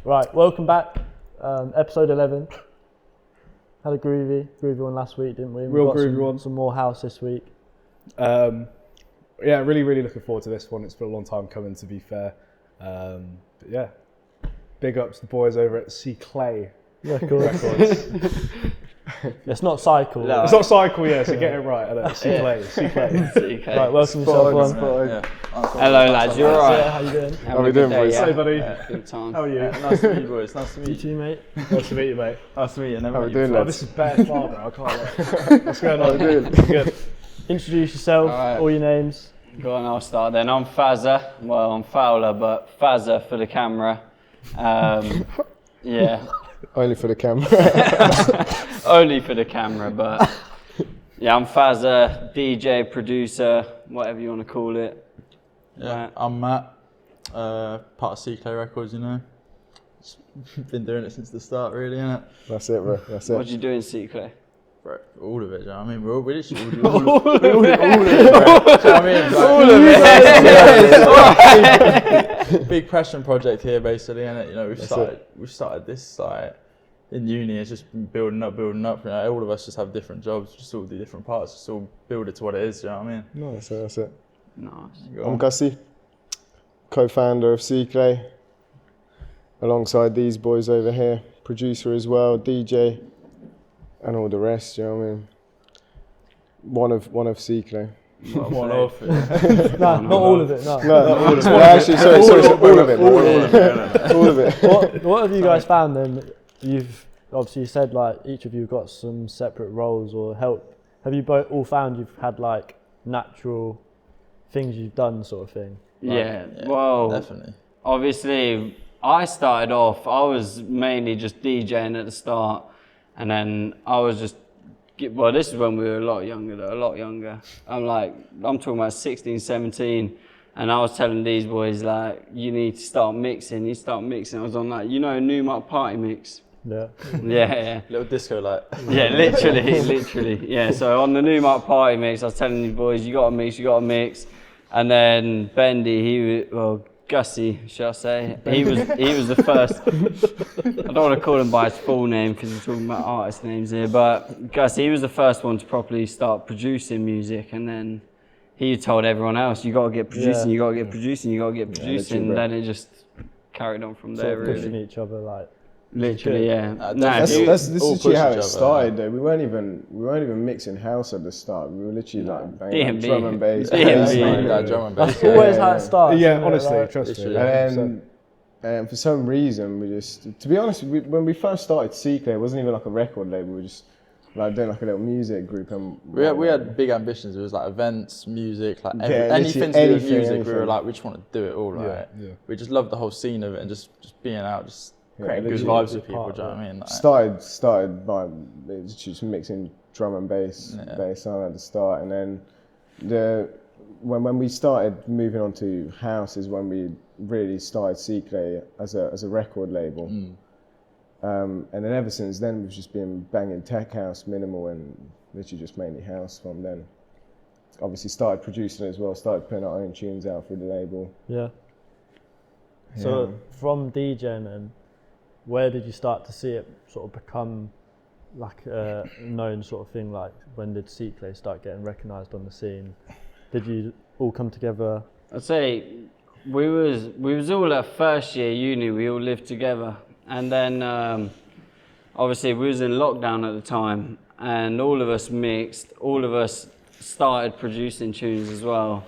Right, welcome back. Episode 11. Had a groovy one last week, didn't we? Real groovy one. Some more house this week. Yeah, really looking forward to this one. It's been a long time coming, to be fair. But yeah, big ups to the boys over at Ciclé Records. It's not Cycle. No, it's not Cycle, yeah, so get it right. Ciclé. Right, welcome yourself on. Yeah. Hello lads, you alright? Yeah, how you doing? How we doing, boys? Hey buddy. Good time. How are you? Nice to meet you, boys. Nice to meet You you. too, mate. Nice to meet you, mate. Nice to meet you. How we doing, Oh, lads? this is bare far, bro. I can't wait. What's going on? Good. Introduce yourself, all your names. Go on, I'll start then. I'm Fazza. Well, I'm Fowler, but Fazza for the camera. Yeah. Only for the camera. Only for the camera, but yeah, I'm Fazza, DJ, producer, whatever you want to call it. Yeah, I'm Matt, part of Ciclé Records, you know. Been doing it since the start, really, innit? That's it, bro. That's it. What do you do in Ciclé? Bro, all of it, do you know what I mean? We literally all of it, bro. Do you know what I mean? All of it. Big passion project here, basically, innit? You know, we've started this site in uni. It's just been building up. You know, all of us just have different jobs, just all do different parts, just all build it to what it is. Do you know what I mean? No, that's it. Nice. I'm Gussie, co-founder of Ciclé, alongside these boys over here, producer as well, DJ, and all the rest. You know what I mean? One of Ciclé. One off. No, not all of it. No. No, all of it. Actually, sorry, all of it. All of it. What have you guys found then? You've obviously said like each of you got some separate roles or help. Have you both all found you've had like natural things you've done sort of thing? Like, Yeah, well, definitely. Obviously, I started off, I was mainly just DJing at the start, and then I was just, well, this is when we were a lot younger. I'm talking about 16, 17, and I was telling these boys, like, you need to start mixing, I was on like, you know, New Mark Party Mix? Yeah. Yeah. Little disco light. Yeah, literally. Yeah, so on the New Mark Party Mix, I was telling these boys, you gotta mix. And then Bendy, Gussie, shall I say? He was the first. I don't want to call him by his full name because we're talking about artist names here, but Gussie, he was the first one to properly start producing music, and then he told everyone else, you got to get producing, you got to get producing. And then it just carried on from there, Sort of pushing really. each other like. Literally, yeah. This is all literally how push it each other, started. Though we weren't even mixing house at the start. We were literally like banging like D&B. drum and bass. D&B. Drum and That's bass. always how it starts. Yeah, isn't it? honestly, Like, trust me. And then for some reason, we just, to be honest, when we first started Ciclé, it wasn't even like a record label. We were just like doing like a little music group. And We had big ambitions. It was like events, music, like Yeah, anything to literally do with music. We anything. were like, we just want to do it all, right? Yeah. We just loved the whole scene of it and just being out, just creating good literally vibes with people. Do you know what I mean? Like, started by just mixing drum and bass sound at the start, and then when we started moving on to house is when we really started Ciclé as a record label. And then ever since then we've just been banging tech house, minimal, and literally just mainly house from then. Obviously started producing as well, started putting our own tunes out for the label. Yeah. So from DJing then, where did you start to see it sort of become like a known sort of thing? Like when did Ciclé start getting recognised on the scene? Did you all come together? I'd say we was all at first year uni, we all lived together. And then obviously we was in lockdown at the time, and all of us mixed, all of us started producing tunes as well.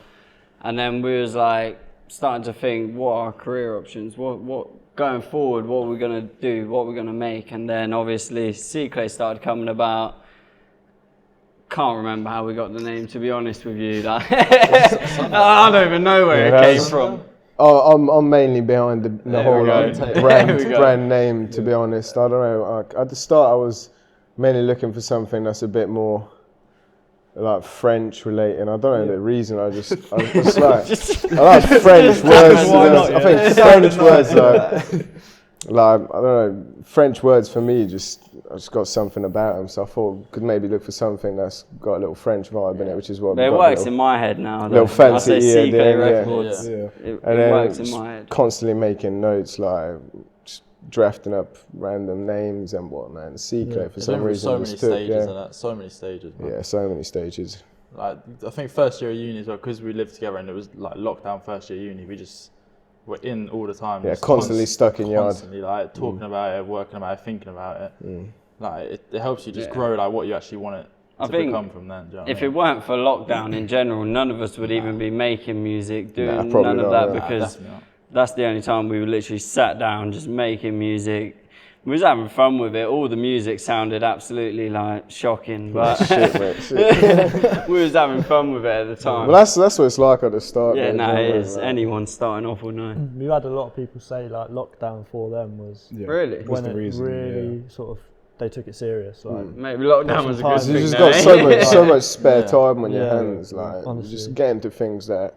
And then we was like starting to think, what are our career options? What going forward, what we're gonna do, what we're gonna make. And then obviously Ciclé started coming about. Can't remember how we got the name, to be honest with you. Like, I don't even know where it came from. Oh, I'm mainly behind the whole There we go. brand name, to be honest. I don't know. At the start, I was mainly looking for something that's a bit more like French related. I don't know the reason. I was like, I like French words. I think French words like I don't know, French words for me I just got something about them. So I thought could maybe look for something that's got a little French vibe in it, which is what It works in my head now. Little fancy I say Ciclé yeah. Records. Yeah. It And then works in my head. constantly making notes like just drafting up random names and whatnot. And Ciclé for some reason so many just took, stages and that. So many stages. Man. Yeah, so many stages. Like I think first year of uni as well, because we lived together and it was like lockdown first year uni. We just were in all the time. Yeah, constantly stuck in yard. Constantly like talking about it, working about it, thinking about it. Like it helps you just grow like what you actually want it to become from then. Do you know if it weren't for lockdown in general, none of us would even be making music, doing probably none of not, that because that's the only time we were literally sat down just making music. We was having fun with it. All the music sounded absolutely like shocking, but Shit, mate, shit. we was having fun with it at the time. Well, that's what it's like at the start. Yeah, mate, no, you it know, is. like- Anyone starting off will know. We've had a lot of people say like lockdown for them was Really? Was when the it reason, really sort of they took it serious. Like Maybe lockdown was a good Sometimes thing. You just though, got eh? so much spare time on your Yeah. hands, like Honestly. just get into things that.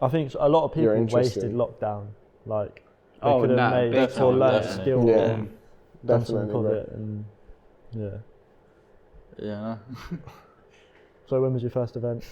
I think a lot of people You're interested. wasted lockdown. Like they Oh, could have nah, made big or time, learned a definitely. skill Yeah. and done Definitely, something of bro. it. And yeah. Yeah. So when was your first event?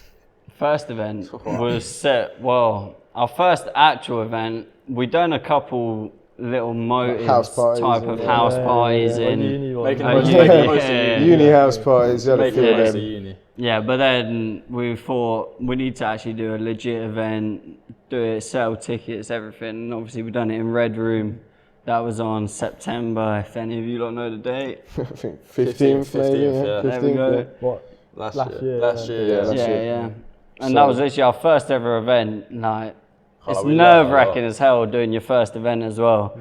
First event was set. Well, our first actual event, we done a couple little motives house parties type and of that. house parties Well, in. uni was- Making Oh, the most, yeah, making the yeah, most yeah, of yeah. uni. Uni house parties, you had a Making few the of most of them. uni. Yeah, but then we thought we need to actually do a legit event, do it, sell tickets, everything. And obviously we done it in Red Room. That was on September. If any of you don't know the date, I think 15th maybe. 15th, Yeah. yeah. there we 15th, go. yeah. What? Last Last year. year, Last yeah. year. Yeah, Yeah. that's Yeah, it. yeah. And So- that was literally our first ever event. Like, it's we learned a lot. nerve-wracking as hell doing your first event as well.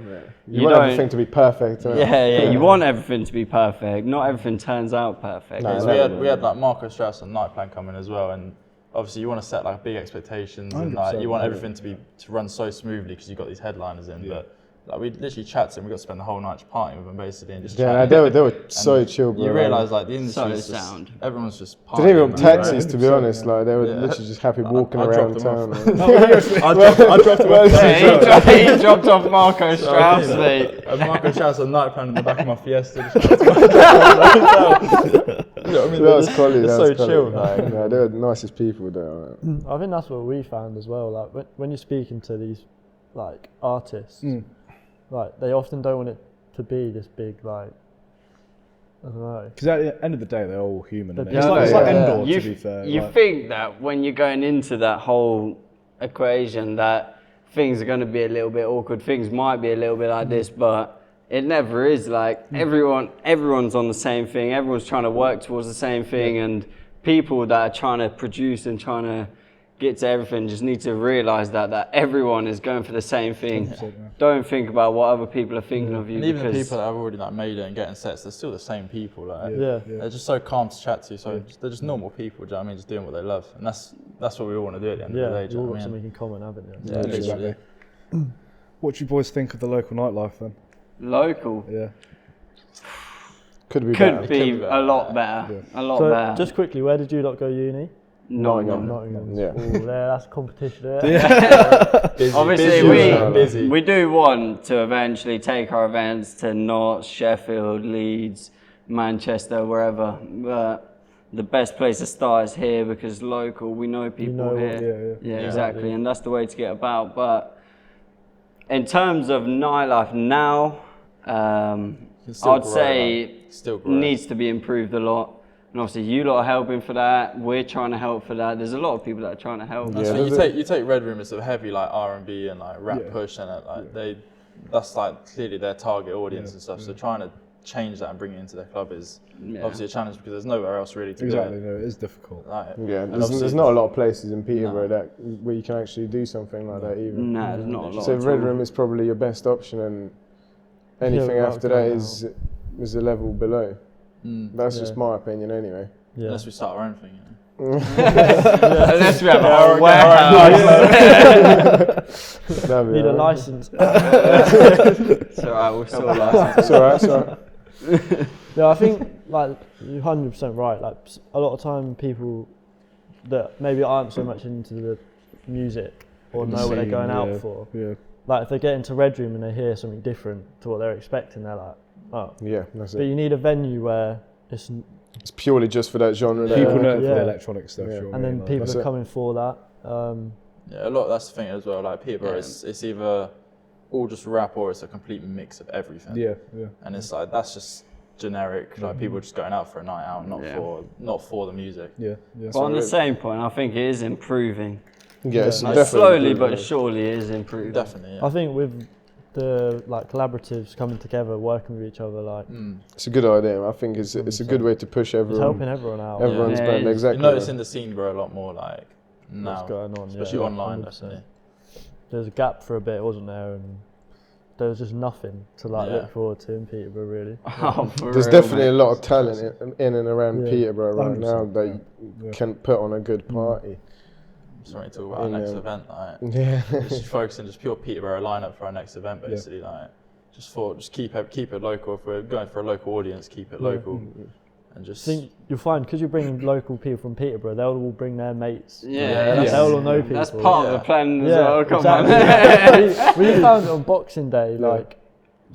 You want everything to be perfect. Huh? Yeah, you want everything to be perfect. Not everything turns out perfect. No, So we had like Marco Strauss and Night Plan coming as well, and obviously you want to set like big expectations and like 100%, you want yeah. everything to run so smoothly because you've got these headliners in. But like we literally chat to them, we got to spend the whole night just partying with them basically and just Yeah, chatting. they were so chill, bro. You realise like the industry So is just sound. everyone's just partying. They didn't even want man. taxis, to be honest. Like they were Yeah. literally just happy walking I around dropped them town. off. man. I dropped him off. Yeah, he dropped off Marco Strauss, mate. And Marco Strauss and Night Plan in the back of my Fiesta. That was quality. That so was quality. chill, Like, yeah, they were the nicest people there. Like. I think that's what we found as well. Like when you're speaking to these like artists, like they often don't want it to be this big like I don't know. Because at the end of the day, they're all human. innit? Yeah, It's like, yeah. Endor, You, to be fair. you like- think that when you're going into that whole equation that things are going to be a little bit awkward, things might be a little bit like this, but it never is. Like everyone's on the same thing, everyone's trying to work towards the same thing, and people that are trying to produce and trying to get to everything just need to realise that everyone is going for the same thing. 100%, yeah. Don't think about what other people are thinking of you. And even the because people that have already like made it and getting sets, they're still the same people. Like Yeah. they're just so calm to chat to. So they're just normal people. Do you know what I mean? Just doing what they love, and that's what we all want to do at the end of the Yeah, day. Do you you all know got what I something mean? in common, haven't you? Yeah, literally. Exactly. What do you boys think of the local nightlife then? local Yeah. Could be could better. be a lot better. A lot So better. just quickly, where did you lot go uni? Nottingham. Nottingham. Yeah. Ooh, there, that's competition. There. Obviously, busy. we do want to eventually take our events to North, Sheffield, Leeds, Manchester, wherever. But the best place to start is here because local, we know people know, here. yeah. Yeah, exactly, and that's the way to get about. But in terms of nightlife now, still I'd grow, say man. Still grow. needs to be improved a lot. And obviously, you lot are helping for that. We're trying to help for that. There's a lot of people that are trying to help. That's Yeah, what there's you take Red Room, it's a heavy like R&B and like rap push and it, like that's like clearly their target audience and stuff. So trying to change that and bring it into their club is obviously a challenge because there's nowhere else really to Exactly. do it. No, it is difficult. Like, Yeah, and there's obviously- not a lot of places in Peterborough where you can actually do something like that even. No, there's not a lot. So at Red all. Room is probably your best option, and anything without after that going is a level below. That's just Yeah. my opinion anyway. Yeah. Unless we start our own thing. You know? Unless we have our warehouse. That'd be Need a alright. license. It's alright, we'll sort license. It's alright, it's alright. No, I think like you're 100% right. Like a lot of time, people that maybe aren't so much into the music or know what they're going out for. Yeah. Like if they get into Red Room and they hear something different to what they're expecting, they're like, oh. Yeah, that's But it. you need a venue where it's It's purely just for that genre. there. People know it for Yeah. the electronic stuff. Yeah. Sure, and then like, people that's are it. coming for that. Yeah, a lot. That's the thing as well. Like Peterborough, it's either all just rap or it's a complete mix of everything. Yeah. And it's like that's just generic. Like people just going out for a night out, not for the music. Yeah. But on the same point, I think it is improving. Yeah, it's Like definitely slowly improving. but surely it is improving. Definitely. Yeah. I think with the like collaboratives coming together, working with each other, like It's a good idea. I think it's a good way to push it's everyone. helping everyone out. Everyone's Yeah, band, it is. exactly. You're noticing the scene grow a lot more like now, What's going on? especially yeah, online. 100%. Definitely. There's a gap for a bit, wasn't there? And there was just nothing to like Yeah. look forward to in Peterborough, really. Oh, for There's real, definitely mate. a lot of talent in and around Yeah. Peterborough right now 100%, that yeah. can put on a good party. Just want to talk about our next event, like Yeah. just focusing just pure Peterborough lineup for our next event, basically. Like just keep it local. If we're going for a local audience, keep it local, and just. I think you'll find because you're bringing local people from Peterborough, they'll all bring their mates. Yeah, They'll all know people. That's part of the plan as well. Come exactly. on. we found it on Boxing Day, like.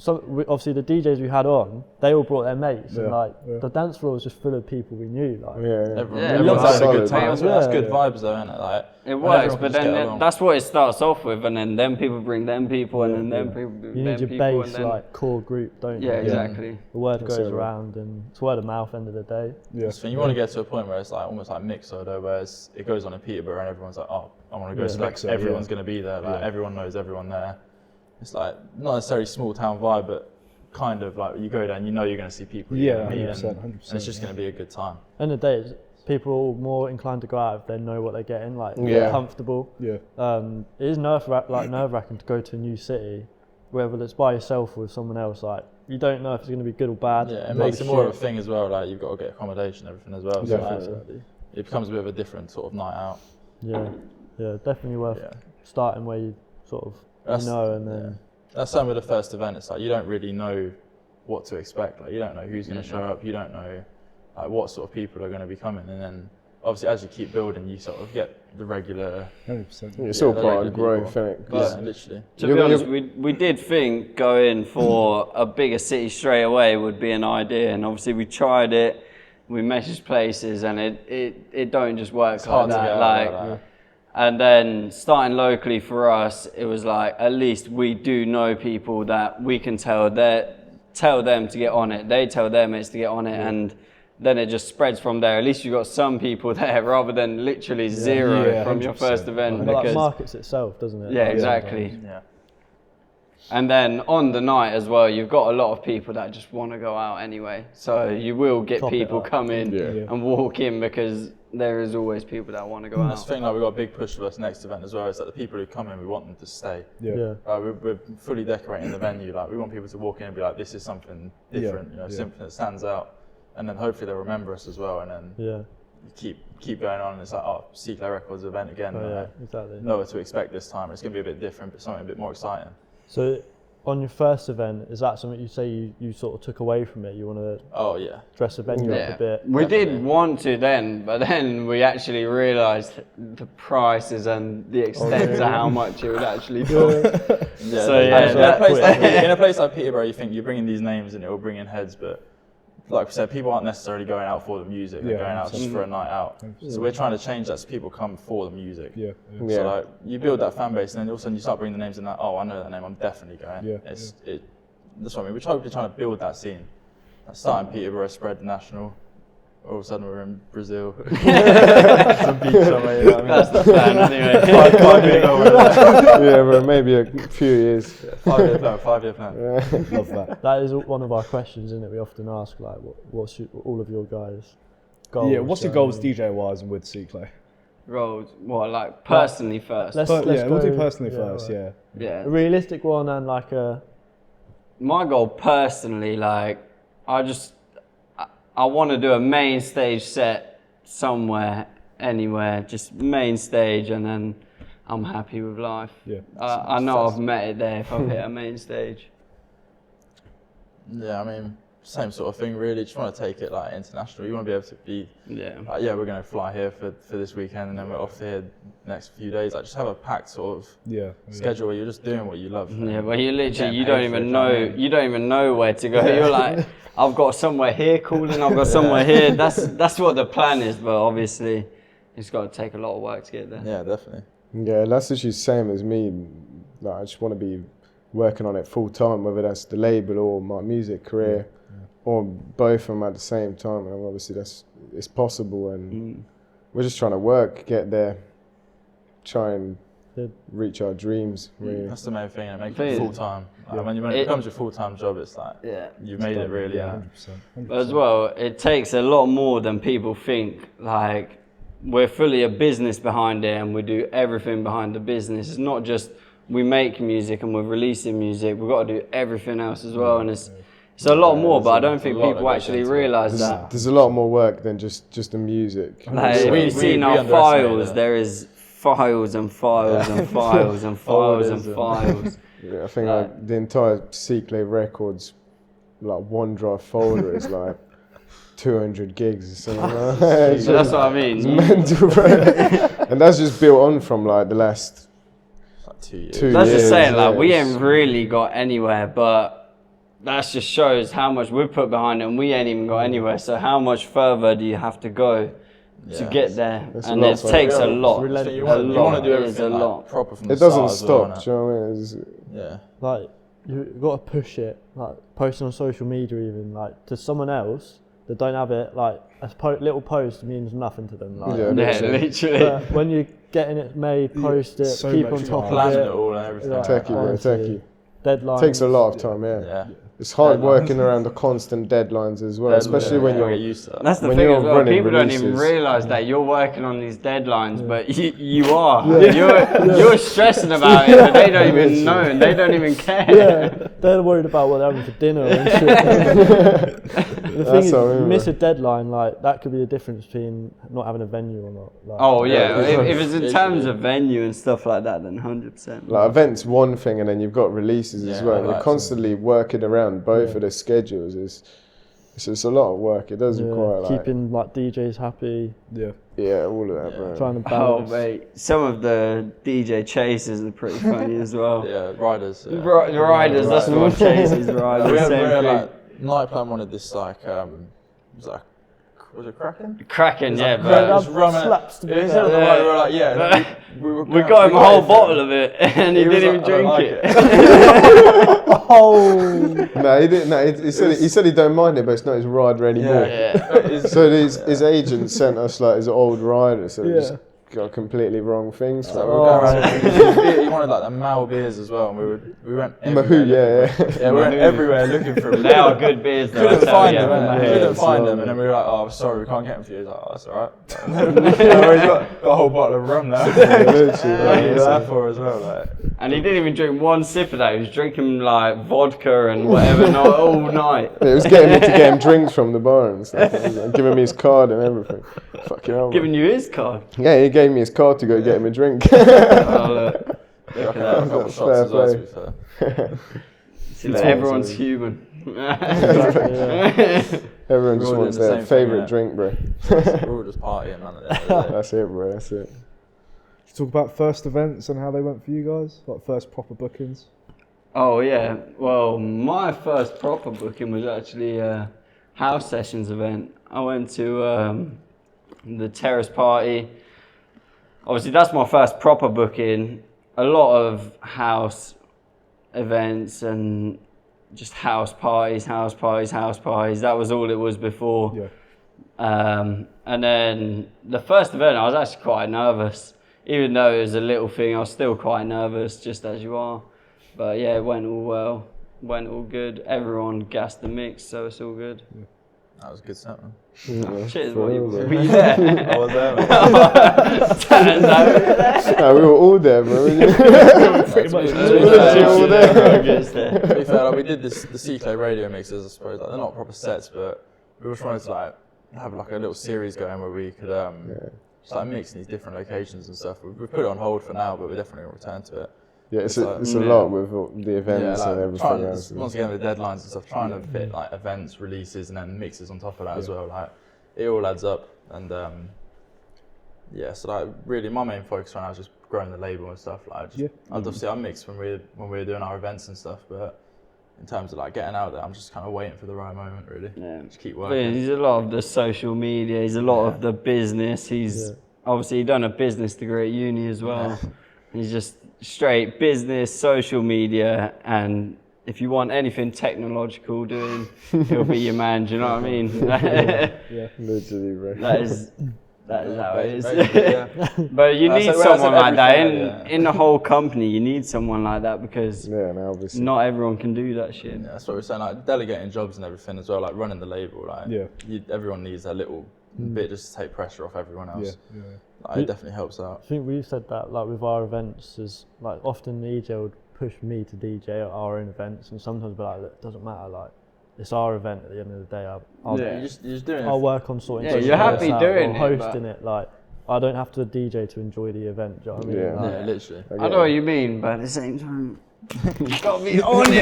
Obviously the DJs we had on, they all brought their mates, and like the dance floor was just full of people we knew. Like, Everyone's having a good time. That's good vibes, though, isn't it? Like It works, everyone but can just get then along. that's what it starts off with, and then them people bring them people, and then them people bring you them need your people, base and then like core group, don't you? yeah, exactly. The word That's goes it, around, and it's word of mouth. End of the day. That's the thing. You want to get to a point where it's like almost like Mixodo, where it goes on in Peterborough, and everyone's like, oh, I want to go. So like, Mixer, everyone's going to be there. Like everyone knows everyone there. It's like not necessarily small town vibe, but kind of like you go there and you know you're going to see people. Yeah, you're gonna meet, 100%, and 100%. it's just going to be a good time. End of the day, people are more inclined to go out if they know what they're getting, like Yeah. comfortable. Yeah. It is nerve-wracking to go to a new city, whether it's by yourself or with someone else. Like you don't know if it's going to be good or bad. Yeah, it Like, makes it more of a thing as well. Like you've got to get accommodation, everything as well. So like, Definitely. it becomes a bit of a different sort of night out. Yeah, definitely worth starting where you sort of know, and then That's something with the first event. It's like you don't really know what to expect. Like you don't know who's going to show up. You don't know like what sort of people are going to be coming. And then obviously as you keep building, you sort of get the regular. 100%. It's all the part regular of growth, people. isn't it? Yeah, literally. To be honest, we did think going for a bigger city straight away would be an idea, and obviously we tried it. We messaged places, and it don't just work like that. Like, and then starting locally for us, it was like at least we do know people that we can tell them to get on it. They tell their mates to get on it, and then it just spreads from there. At least you've got some people there rather than literally zero from your first event. it like markets itself, doesn't it? Yeah, Like, exactly. Yeah. And then on the night as well, you've got a lot of people that just want to go out anyway. So you will get Top it people up. come in and walk in because there is always people that want to go That's out. the thing. Like we've got a big push for this next event as well. Is that the people who come in, we want them to stay. Yeah. We're fully decorating the venue. Like we want people to walk in and be like, this is something different. You know, something that stands out. And then hopefully they'll remember us as well. And then you keep going on. And it's like, oh, Ciclé Records event again. Exactly. Know what to expect this time. It's going to be a bit different, but something a bit more exciting. So, on your first event, is that something you say you sort of took away from it? You want to dress the venue up a bit? We did want to then, but then we actually realised the prices and the extent of how much it would actually cost. In a place like Peterborough, you think you're bringing these names and it will bring in heads, but like we said, people aren't necessarily going out for the music. They're going out just for a night out. So we're trying to change that so people come for the music. So like you build that fan base, and then all of a sudden you start bringing the names in. Like, oh, I know that name. I'm definitely going. That's what I mean. We're trying to build that scene. Start in Peterborough, spread national. All of a sudden we're in Brazil. Some beach somewhere. You know what I mean? That's the plan anyway. 5 years old. Yeah, but maybe a few years. 5-year plan. 5-year plan. Love that. That is one of our questions, isn't it? We often ask, like, what's all of your guys' goals? Yeah, what's your goals DJ-wise and with Ciclé? Roles, what, like personally first? Let's We'll do go- personally yeah, first, right. Yeah. A realistic one and like a... My goal personally, like, I want to do a main stage set somewhere, anywhere, just main stage, and then I'm happy with life. Yeah. I know I've met it there if I've hit a main stage. Yeah, I mean, same sort of thing really. Just want to take it like international. You want to be able to be like, we're going to fly here for this weekend, and then we're off here next few days. Like, just have a packed sort of schedule where you're just doing what you love. Yeah, well, you literally, you don't even know where to go. You're like, I've got somewhere here calling, I've got somewhere here. That's what the plan is, but obviously it's got to take a lot of work to get there. Yeah, definitely. Yeah, that's actually the same as me. Like, I just want to be working on it full time, whether that's the label or my music career, or both of them at the same time. And obviously it's possible, and we're just trying to work, get there, try and reach our dreams. Really. That's the main thing, and make it full time. When it becomes your full time job, it's like you made it really. 100%. But as well, it takes a lot more than people think. Like, we're fully a business behind it, and we do everything behind the business. It's not just we make music and we're releasing music. We've got to do everything else as well, and it's a lot more. But I don't think people actually realise that. There's a lot more work than just the music. Like, if you've seen our files, there is files and files and files and files and files. Yeah, I think like the entire Ciclé Records, like OneDrive folder is like 200 gigs or something like that. So that's what I mean. It's mental, bro. And that's just built on from like the last like 2 years. That's just saying, like, we ain't really got anywhere, but that just shows how much we've put behind it, and we ain't even got anywhere. So how much further do you have to go to get there? And it takes a lot. You want to do everything like, proper from the start. It doesn't stop, stop, do you know what I mean? Like, you've got to push it, like posting on social media even, like to someone else that don't have it, like a little post means nothing to them. Like, literally. But when you're getting it made, post it, keep on top of planning it. it all and everything. Like, Techie. Deadlines. Takes a lot of time, It's hard working around the constant deadlines as well, especially when you're used to that. That's the when thing you're as well. running People don't even releases. realise that you're working on these deadlines, but you are. You're stressing about it, but they don't even know, and they don't even care. Yeah, they're worried about what they're having for dinner and shit. The thing is, you miss a deadline, like that could be the difference between not having a venue or not. Like, Oh yeah, if it's in terms of venue and stuff like that, then 100%. like events one thing, and then you've got releases as well. like You're constantly working around both of the schedules. It's a lot of work. It does require like keeping like DJs happy. all of that, bro. Trying to Oh balance. mate, some of the DJ chases are pretty funny as well. Riders. Riders, that's what chases riders. We Same had thing. like Nightplan wanted this like was it Kraken? Cracking, yeah, Right, but that Just rumming slaps to it. be Instead of the fair. ride, we were like, we got him a whole bottle of it, and he was didn't even like, I don't drink like it. Oh, No, he didn't. No, he said he don't mind it, but it's not his rider anymore. So his agent sent us like his old rider, so it just got completely wrong things. So we were going around. He wanted like the Mal beers as well, and we went everywhere. Mahoo, we went everywhere looking for them. They are good beers, though. Couldn't find them, Yeah, couldn't find them, and then we were like, "Oh, sorry, we can't get them for you." He's like, "Oh, that's alright." We've got a whole bottle of rum now. That for as well, like. And he didn't even drink one sip of that. He was drinking like vodka and whatever all night. It was getting me to get him drinks from the bar and stuff. Giving me his card and everything. Fucking hell. Giving you his card. Yeah, he gave me his card to go get him a drink. Oh, look. Yeah, a couple of shots as well, to be fair. See, like, everyone's human. Everyone just We're all wants doing the their same favourite thing, drink, bro. We're all just partying, man. That's it, bro. That's it. Talk about first events and how they went for you guys, like first proper bookings. Oh yeah, well my first proper booking was actually a house sessions event. I went to the terrace party. Obviously that's my first proper booking. A lot of house events and just house parties. That was all it was before. Yeah. And then the first event I was actually quite nervous. Even though it was a little thing, I was still quite nervous, just as you are. But yeah, it went all well, went all good. Everyone gassed the mix, so it's all good. That was a good set, man. Cheers, for what real, were man. you there? I was there, man. Turns out No, we were all there, bro. Pretty much. To be fair, like, we did the Ciclé radio mixes, I suppose. Like, they're not proper sets, but we were trying to like have like a little series going where we could just like mix in these different locations and stuff. We've put it on hold for now, but we're definitely going to return to it. Yeah, it's It's a like- lot with all the events like, and everything trying, else. once again, with deadlines and stuff, trying to fit like events, releases, and then mixes on top of that as well. Like it all adds up, and so like really, my main focus right now is just growing the label and stuff. Like, obviously, I mix when we're doing our events and stuff, but in terms of like getting out there, I'm just kind of waiting for the right moment, really. Yeah. Just keep But working. he's a lot of the social media, he's a lot of the business. He's obviously done a business degree at uni as well. He's just straight business, social media, and if you want anything technological doing, he'll be your man. Do you know what I mean? Yeah. Literally, bro. That is how it is. Yeah. But you need So when I someone said like that everything, in the whole company. You need someone like that because Yeah, and obviously. not everyone can do that shit. Yeah, that's what we're saying. Like delegating jobs and everything as well, like running the label. Like everyone needs a little bit just to take pressure off everyone else. Yeah. Like, it definitely helps out. I think we've said that like with our events is like often the EJ would push me to DJ at our own events, and sometimes be like, look, it doesn't matter, like it's our event at the end of the day. You're just doing it. I'll work on sorting. Yeah, you're happy doing or it, hosting it. Like I don't have to DJ to enjoy the event. Do you know what I mean? Yeah. Like, Yeah, literally. I know what you mean, but at the same time, you gotta be on it.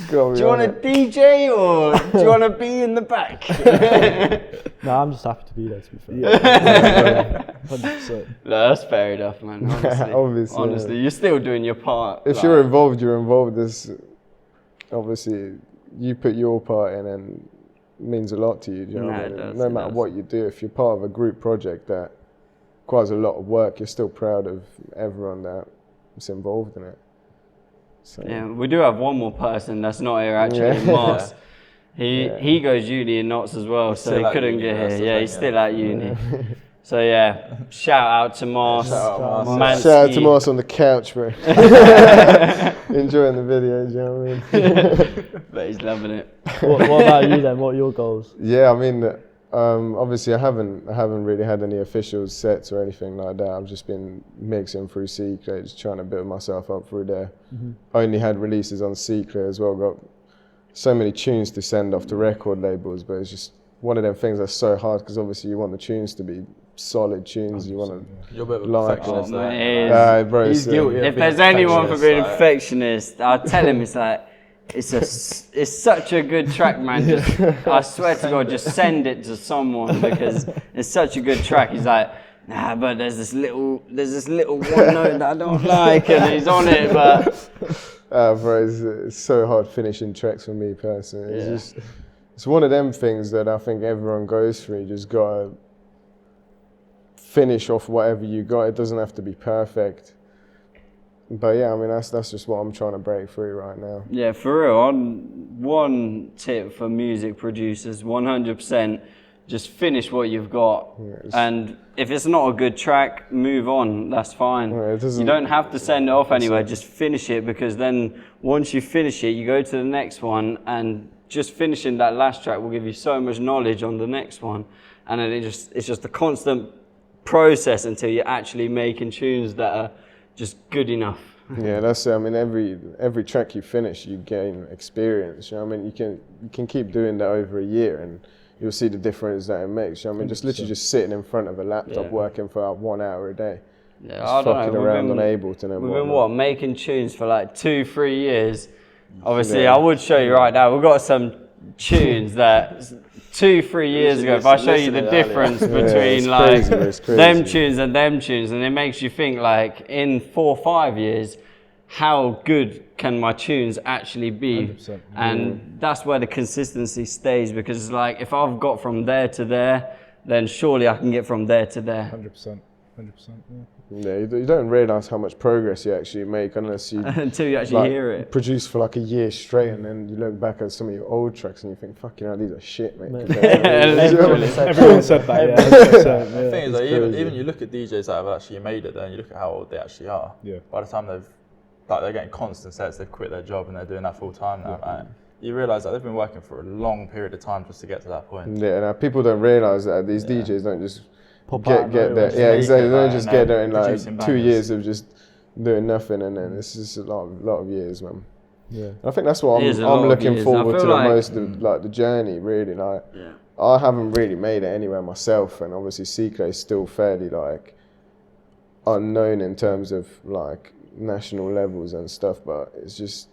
Do you want to DJ or do you want to be in the back? no, I'm just happy to be there. To be fair. 100%. No, that's fair enough, man. Honestly, Obviously, you're still doing your part. If you're involved, you're involved. There's obviously you put your part in, and it means a lot to you. Do you know what I mean? No matter what you do, if you're part of a group project that requires a lot of work, you're still proud of everyone that's involved in it. So. Yeah, we do have one more person that's not here actually, Mars. He goes uni in Notts as well, so he couldn't get here. Yeah, he's still at uni. So yeah, shout out to Mars. Shout out to Mars on the couch, bro. Enjoying the video, do you know what I mean? But he's loving it. What about you then? What are your goals? Yeah, I mean, obviously I haven't really had any official sets or anything like that. I've just been mixing through Ciclé, just trying to build myself up through there. Only had releases on Ciclé as well. Got so many tunes to send off to record labels, but it's just one of them things that's so hard because obviously you want the tunes to be solid tunes. You want to You're a bit of a like perfectionist. bro. He's guilty. If there's anyone for being a perfectionist, I'll tell him it's like, it's such a good track, man. Just, I swear to God, just send it to someone because it's such a good track. He's like, nah, but there's this little one note that I don't like, and he's on it, but. Bro, it's so hard finishing tracks for me personally. It's one of them things that I think everyone goes through. You just gotta finish off whatever you got. It doesn't have to be perfect. But yeah, I mean that's just what I'm trying to break through right now. Yeah, for real. One tip for music producers: 100%, just finish what you've got. And if it's not a good track, move on. That's fine. You don't have to send it off anywhere. Just finish it, because then once you finish it, you go to the next one, and just finishing that last track will give you so much knowledge on the next one, and then it's just a constant process until you're actually making tunes that are just good enough. Yeah, that's it. I mean, every track you finish, you gain experience. You know what I mean? You can keep doing that over a year, and you'll see the difference that it makes. You know what I mean? Just literally just sitting in front of a laptop working for like 1 hour a day. Yeah, just I don't fucking know. around on Ableton and we've been making tunes for like 2-3 years. Obviously, I would show you right now. We've got some tunes that 2-3 years ago. If I show you the difference between like them tunes and them tunes, and it makes you think like in 4 or 5 years, how good can my tunes actually be? 100%. And that's where the consistency stays, because it's like if I've got from there to there, then surely I can get from there to there. 100%. 100%. Yeah, you don't realise how much progress you actually make unless you until you actually hear it. Produce for like a year straight, and then you look back at some of your old tracks and you think, "Fucking hell, these are shit, mate." Everyone said that. Yeah. The thing is, like, even you look at DJs that have actually made it, then you look at how old they actually are. Yeah. By the time they're getting constant sets, they've quit their job and they're doing that full time now. Like, you realise that they've been working for a long period of time just to get to that point. Yeah, now people don't realise that these DJs don't just get there. Yeah, exactly. They don't just get there in like 2 years of just doing nothing, and then it's just a lot of years, man. Yeah, and I think that's what I'm looking forward to the most of, like the journey, really. Like, I haven't really made it anywhere myself, and obviously Ciclé is still fairly like unknown in terms of like national levels and stuff, but it's just,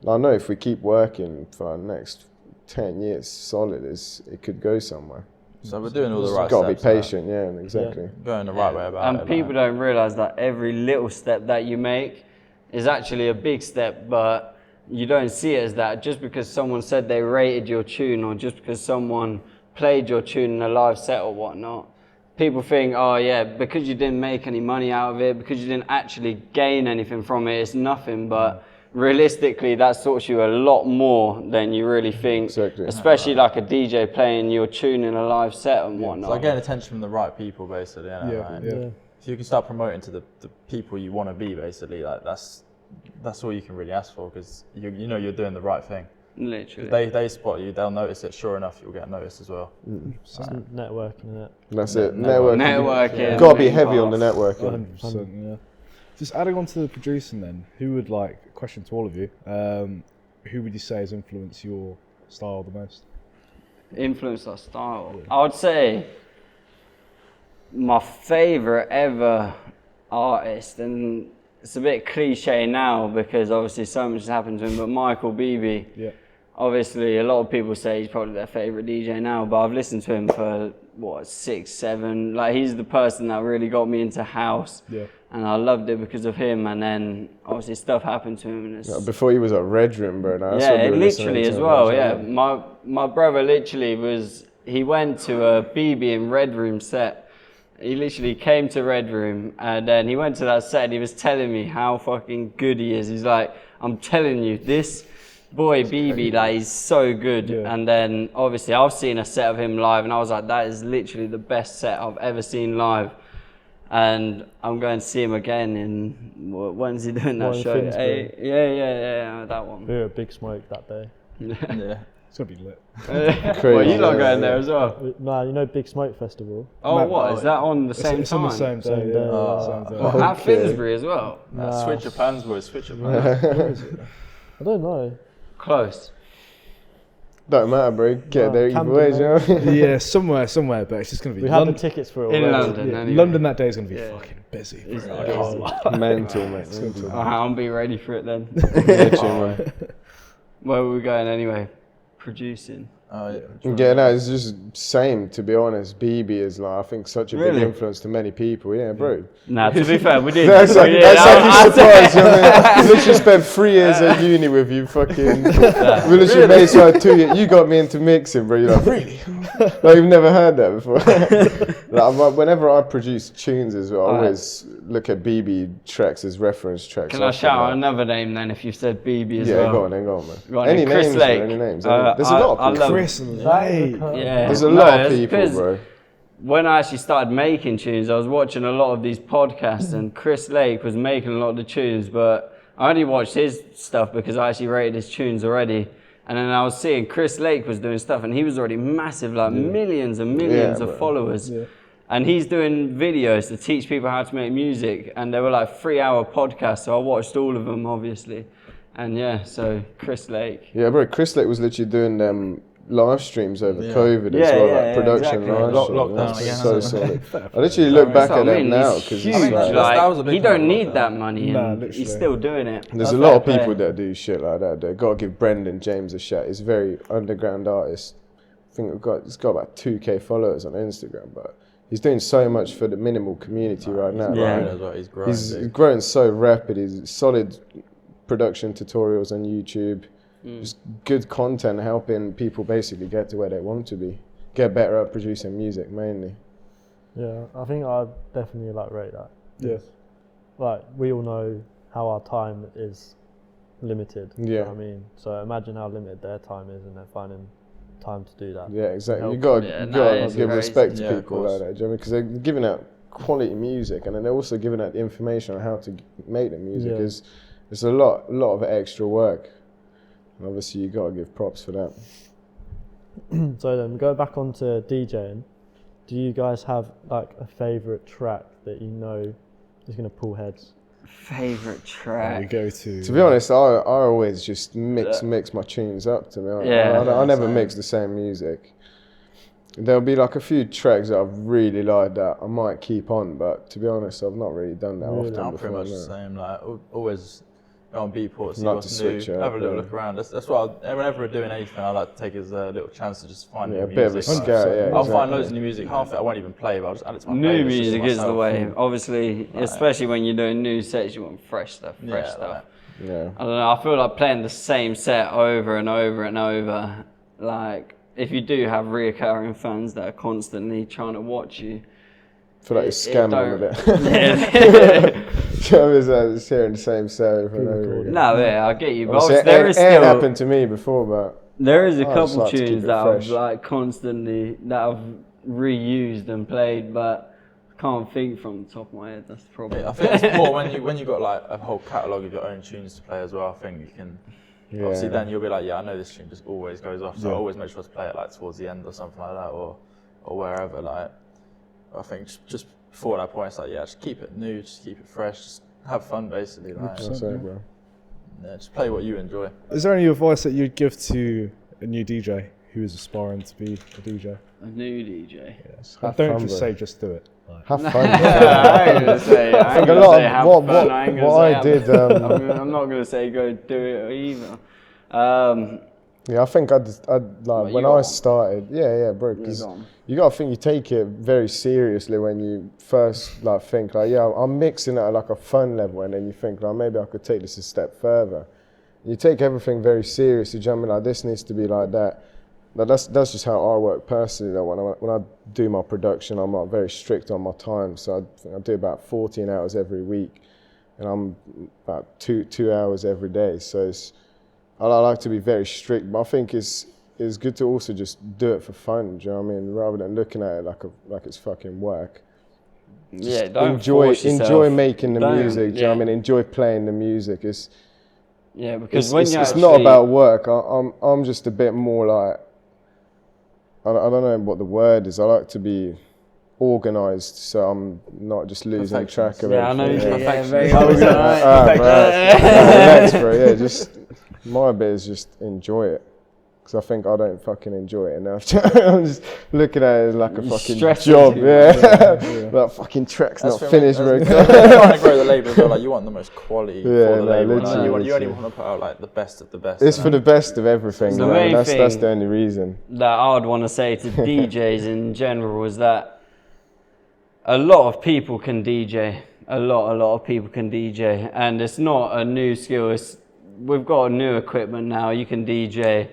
I know if we keep working for the next 10 years solid, it could go somewhere. So we're doing all the right steps. Got to be patient, exactly. Going the right way about it. And people don't realise that every little step that you make is actually a big step, but you don't see it as that. Just because someone said they rated your tune, or just because someone played your tune in a live set or whatnot, people think, oh yeah, because you didn't make any money out of it, because you didn't actually gain anything from it, it's nothing. But realistically, that sorts you a lot more than you really think. Exactly. Especially like a DJ playing your tune in a live set and whatnot. It's like getting attention from the right people, basically. If you can start promoting to the people you want to be, basically, like that's all you can really ask for, because you know you're doing the right thing. Literally. They spot you, they'll notice it. Sure enough, you'll get noticed as well. It's networking, isn't it? That's it. Networking. Yeah. Got to be heavy on the networking. 100%, yeah. Just adding on to the producing then, who would, like, question to all of you, who would you say has influenced your style the most? Influenced our style? I would say my favourite ever artist, and it's a bit cliche now because obviously so much has happened to him, but Michael Beebe. Yeah. Obviously, a lot of people say he's probably their favourite DJ now, but I've listened to him for, 6, 7. Like, he's the person that really got me into house. Yeah. And I loved it because of him, and then obviously stuff happened to him. And it's, Before he was at Red Room, bro. literally as well, yeah. My brother literally he went to a BB in Red Room set. He literally came to Red Room, and then he went to that set and he was telling me how fucking good he is. He's like, I'm telling you, this boy BB, like, he's so good. Yeah. And then obviously I've seen a set of him live and I was like, that is literally the best set I've ever seen live. And I'm going to see him again in, when's he doing that show? Yeah, that one. We were at Big Smoke that day. Yeah. It's going to be lit. Well, you lot going there as well? Nah, you know Big Smoke Festival? Oh, what? Is that on the same It's time? on the same day. Same day, Same day. What, at Finsbury as well? Switch your plans, boys. Switch your plans. Where is it? I don't know. Close. Don't matter, bro. Get there either Camden, way, you know? Yeah, somewhere, but it's just going to be We had the tickets for it In already. London, Yeah, anyway. London that day is going to be fucking busy. Bro. It's I can't lie. Mental, mate. I'll be ready for it then. Literally, man. Where were we going anyway? Producing. Yeah, no, it's just same, to be honest. BB is, like, I think, such a big influence to many people. Yeah, bro. Nah, to be fair, we did. That's like you surprised, you know what I mean? Literally spent 3 years at uni with you, fucking. We literally made so 2 years. You got me into mixing, bro. You're like, really? Like, you've never heard that before. Like, whenever I produce tunes as well, I always look at BB tracks as reference tracks. Can I shout out another name then if you said BB as well? Yeah, go on, man. Go on, Any Chris names, Lake. bro, any names. There's a lot of people. Chris Lake. Yeah. There's a lot of people, bro. When I actually started making tunes, I was watching a lot of these podcasts, and Chris Lake was making a lot of the tunes, but I only watched his stuff because I actually rated his tunes already. And then I was seeing Chris Lake was doing stuff, and he was already massive, like millions and millions of followers. Yeah. And he's doing videos to teach people how to make music, and they were like 3-hour podcasts, so I watched all of them, obviously. And yeah, so Chris Lake. Yeah, bro, Chris Lake was literally doing live streams over COVID as well, like production exactly. Lockdown again. So solid. I literally look back at that now because that was a big he don't need that money, and literally. he's still doing it. There's a lot of people that do shit like that. They got to give Brendan James a shout. He's a very underground artist. I think he's got about 2K followers on Instagram, but he's doing so much for the minimal community right now. Yeah, he's growing so rapid. He's solid production tutorials on YouTube. Just good content helping people basically get to where they want to be. Get better at producing music mainly. Yeah, I think I'd definitely rate that. Yeah. Like, we all know how our time is limited. Yeah. You know what I mean? So imagine how limited their time is, and they're finding time to do that. Yeah, exactly. You got to give respect to people like that, do you know what I mean? Because they're giving out quality music, and then they're also giving out the information on how to make the music. Because it's a lot of extra work. And obviously, you got to give props for that. So then, go back onto DJing. Do you guys have like a favourite track that you know is going to pull heads? Favourite track? We go to be honest, I always just mix my tunes up. To me, I never mix the same music. There'll be like a few tracks that I've really liked that I might keep on, but to be honest, I've not really done that often I'm before. pretty much the same. Like always. On Beatport, see Like what's to new, switch have a little look around. That's what whenever we're doing anything, I like to take it as a little chance to just find new a music. bit of a scare, I'll find loads of new music. Half it I won't even play, but I'll just add it to my playlist. New music is the way. Obviously, especially when you're doing new sets, you want fresh stuff. Yeah. I don't know. I feel like playing the same set over and over and over. Like, if you do have reoccurring fans that are constantly trying to watch you, feel like you're scamming them a bit. It's hearing the same story for no reason. No, yeah, I get you. But Obviously, there is it still happened to me before, but there is a I just couple like to keep tunes it that fresh. I've like constantly that I've reused and played, but I can't think from the top of my head. That's the problem. I think it's more when you got like a whole catalogue of your own tunes to play as well. I think you can. Yeah. Obviously, then you'll be like, yeah, I know this tune just always goes off, so I always make sure to play it like towards the end or something like that, or wherever. Like, I think just before that point, it's like, yeah, just keep it new, just keep it fresh, just have fun, basically. Like, bro. Yeah, just play what you enjoy. Is there any advice that you'd give to a new DJ who is aspiring to be a DJ? A new DJ. Yes. Don't just say just do it. Like, Have fun. I ain't gonna say. I ain't gonna say have fun. I ain't gonna what say I did. I'm not gonna say go do it either. Yeah, I think I'd like when I started. Yeah, bro. Yeah, Because go on. you gotta think you take it very seriously when you first like think like, yeah, I'm mixing it at like a fun level, and then you think like maybe I could take this a step further. You take everything very seriously. Do you know what I mean? Like this needs to be like that. But that's just how I work personally. Though when I do my production, I'm like very strict on my time. So I do about 14 hours every week, and I'm about two hours every day. So I like to be very strict, but I think it's good to also just do it for fun. Do you know what I mean? Rather than looking at it like it's fucking work. Yeah, don't force yourself. Enjoy making the music. Do you know yeah. what I mean? Enjoy playing the music. Yeah, because when you it's actually, not about work. I'm just a bit more like, I don't know what the word is. I like to be organised, so I'm not just losing track of yeah, everything. I know. Yeah. Very Relax, bro. Yeah, just my bit is just enjoy it. Because I think I don't fucking enjoy it enough. I'm just looking at it as like a fucking job. Yeah. That fucking track's not finished, bro. Trying to grow the label as well, like you want the most quality for the label. Like, you only want to put out like the best of the best. It's for the best of everything. The main that's thing the only reason. that I would want to say to DJs in general is that a lot of people can DJ. A lot of people can DJ, and it's not a new skill. We've got new equipment now. You can DJ.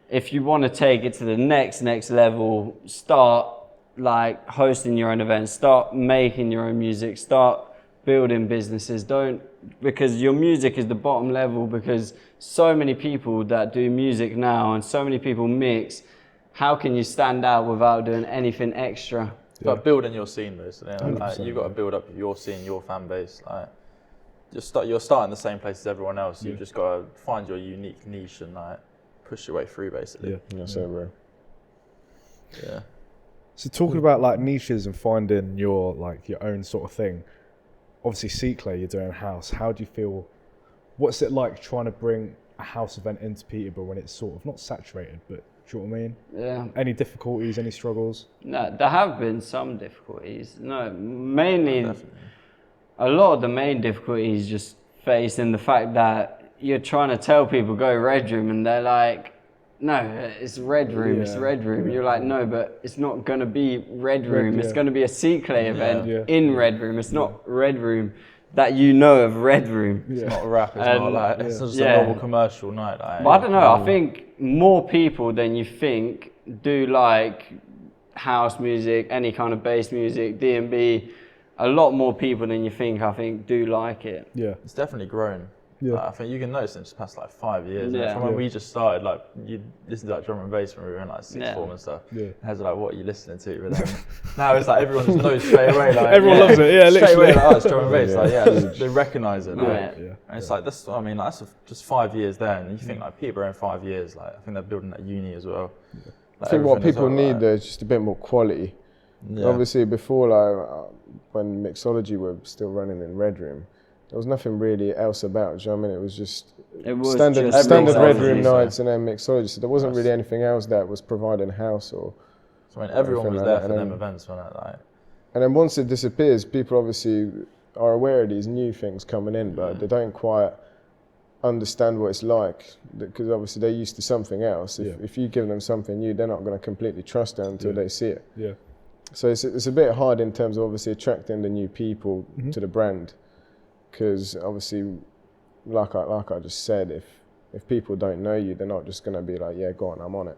If you want to take it to the next level, start like hosting your own events, start making your own music, start building businesses. Because your music is the bottom level, because so many people that do music now and so many people mix, how can you stand out without doing anything extra? But building your scene, basically. Like, you've got to build up your scene, your fan base. Like, you're starting the same place as everyone else. You've just got to find your unique niche and like push your way through, basically. Yeah, that's it, bro. Yeah. So talking about like niches and finding your like your own sort of thing. Obviously, Ciclé, you're doing house. How do you feel? What's it like trying to bring a house event into Peterborough when it's sort of not saturated, but do you know what I mean? Yeah. Any difficulties? Any struggles? No, there have been some difficulties. No, mainly, a lot of the main difficulties just faced in the fact that you're trying to tell people go Red Room, and they're like, no, it's Red Room, it's Red Room. You're like, no, but it's not going to be Red Room. It's going to be a Ciclé event in Red Room. It's not Red Room that you know of Red Room. It's not a rap, it's not like, it's just a normal commercial night. Like, but I don't know, I think more people than you think do like house music, any kind of bass music, D&B. A lot more people than you think, I think, do like it. Yeah. It's definitely grown. Yeah. Like, I think you can notice in just past like 5 years. Yeah. From when we just started, like you listen to like drum and bass when we were in like sixth form and stuff. Yeah. And I was like, what are you listening to? But then now it's like everyone just knows straight away. Like Everyone loves it. Yeah, straight literally. away, like, oh, it's drum and bass. Like they recognise it. Like, Yeah. and it's like that's. I mean, that's just 5 years there, and you think like Peterborough in 5 years. Like I think they're building at uni as well. Yeah. Like, I think what everything as people well, need like, though is just a bit more quality. Yeah. Obviously, before like when mixology were still running in Red Room, there was nothing really else about. Do you know what I mean? It was just standard Red Room nights and then mixology. So there wasn't really anything else that was providing house or. So I mean, everyone was like there that. for And them then- events, when like. And then once it disappears, people obviously are aware of these new things coming in, but they don't quite understand what it's like, because obviously they're used to something else. If you give them something new, they're not going to completely trust it until they see it. Yeah. So it's a bit hard in terms of obviously attracting the new people to the brand, because obviously, like I just said, if people don't know you, they're not just going to be like, yeah, go on, I'm on it.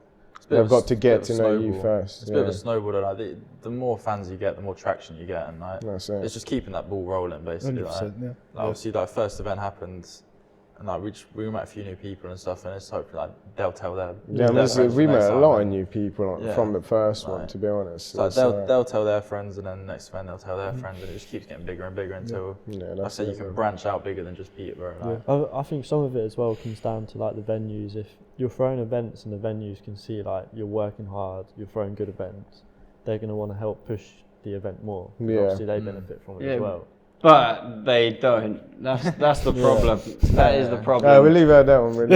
they've got to get to know you first. It's a bit of a snowball. Like the more fans you get, the more traction you get, and like it's just keeping that ball rolling basically. Like obviously, like first event happened, and like we met a few new people and stuff, and it's hopefully like they'll tell their we met a lot of new people from the first one, to be honest. So they'll tell their friends, and then next event they'll tell their friends, and it just keeps getting bigger and bigger until I say you can branch out bigger than just Peterborough. Like. I think some of it as well comes down to like the venues. If you're throwing events and the venues can see like you're working hard, you're throwing good events, they're going to want to help push the event more. Obviously they benefit from it as well. But they don't. That's the problem. That is the problem. We'll leave out that one, really.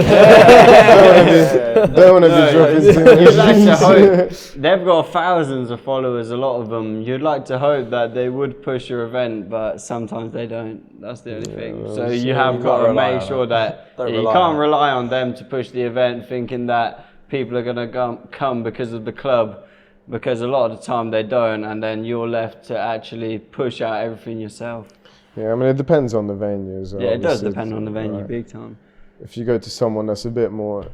Don't want to be dropping too much. You'd like to hope. They've got thousands of followers, a lot of them. You'd like to hope that they would push your event, but sometimes they don't. That's the only thing. So you have got to make sure that you can't rely on them to push the event thinking that people are going to come because of the club. Because a lot of the time they don't, and then you're left to actually push out everything yourself. Yeah, I mean it depends on the venue as well. Yeah, it does depend on the venue, big time. If you go to someone that's a bit more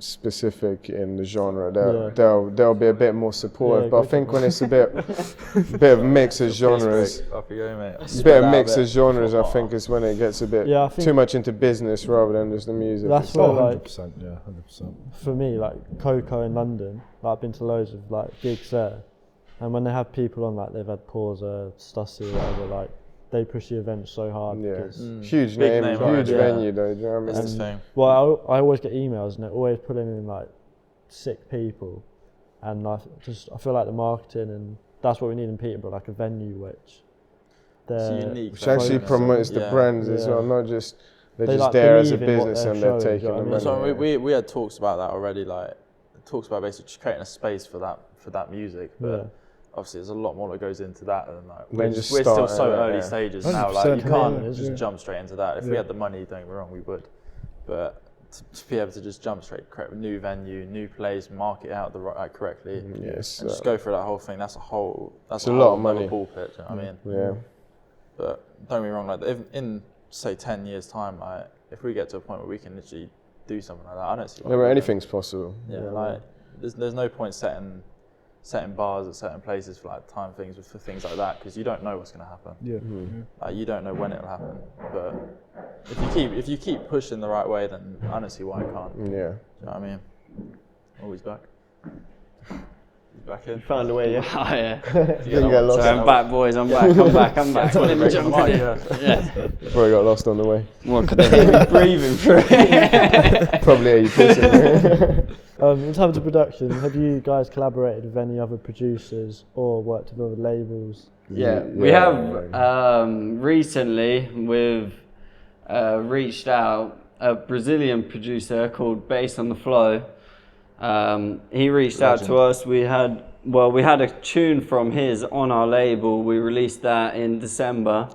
specific in the genre, they'll be a bit more supportive. But I think when it's a bit of a mix of genres, I think is when it gets a bit too much into business rather than just the music. That's where, like, 100%, 100%. For me, like Coco in London, like, I've been to loads of like gigs there, and when they have people on, like they've had Porza, Stussy, whatever, like they push the event so hard. Because huge name, huge venue though. Do you know what I mean? And, well, I always get emails and they're always putting in like sick people, and I feel like the marketing, and that's what we need in Peterborough, like a venue which actually promotes the brands as well, not just they're just there as a business and they're taking the money. So we had talks about that already, like talks about basically just creating a space for that music, but obviously there's a lot more that goes into that, and like we're still so early stages now, like you can't just jump straight into that. If we had the money, don't get me wrong, we would, but to be able to just jump straight, create a new venue, new place, market out correctly, and just go through that whole thing, that's a lot of money. Ball pitch, you know what I mean? Yeah. But don't get me wrong, like in say 10 years time, like if we get to a point where we can literally do something like that, I don't see why. Anything's possible. Yeah, like there's no point setting bars at certain places for like time things for things like that, because you don't know what's going to happen. Like you don't know when it'll happen. But if you keep pushing the right way, then I don't see why I can't. Yeah. Do you know what I mean? Always back. He's back in. Found a way, yeah. Oh, yeah. So I'm back, boys. I'm back. I'm back. Let me jump in. Probably got lost on the way. What, could they hear me breathing through it? Probably hear you pushing. In terms of production, have you guys collaborated with any other producers or worked with other labels? We have recently. We've reached out a Brazilian producer called Bass on the Flow. He reached out to us. We had a tune from his on our label. We released that in December,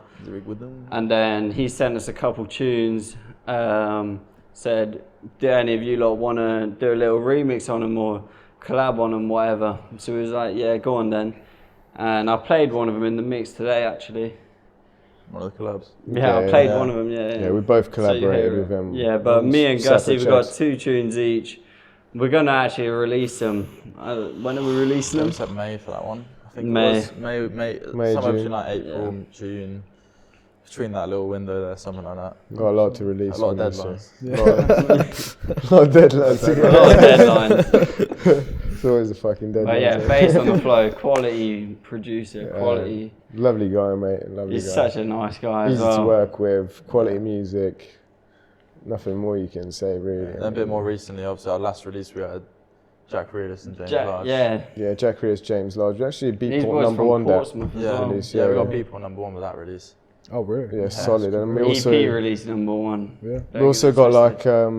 and then he sent us a couple tunes. Said, do any of you lot want to do a little remix on them or collab on them, whatever? So we was like, yeah, go on then. And I played one of them in the mix today, actually. One of the collabs. Yeah, I played one of them, Yeah, we both collaborated with him. Yeah, but me and Gussie, we've got 2 tunes each. We're going to actually release them. When are we releasing them? We said May for that one. I think May. It was May, somewhere between like April, June. Between that little window there, something like that. Got a lot to release. A lot of deadlines. A lot of deadlines. It's always a fucking deadline. But yeah, Bass on the Flow, quality producer, quality. Lovely guy, mate. He's such a nice guy. Easy to work with, quality music. Nothing more you can say, really. And a bit more recently, obviously, our last release we had Jack Reedus and James Large. Yeah, Jack Reedus, James Large. We actually beat #1 there. Release, we got Beatport #1 with that release. Oh, really? Yeah, solid. And we also EP release #1. Yeah. We also got like I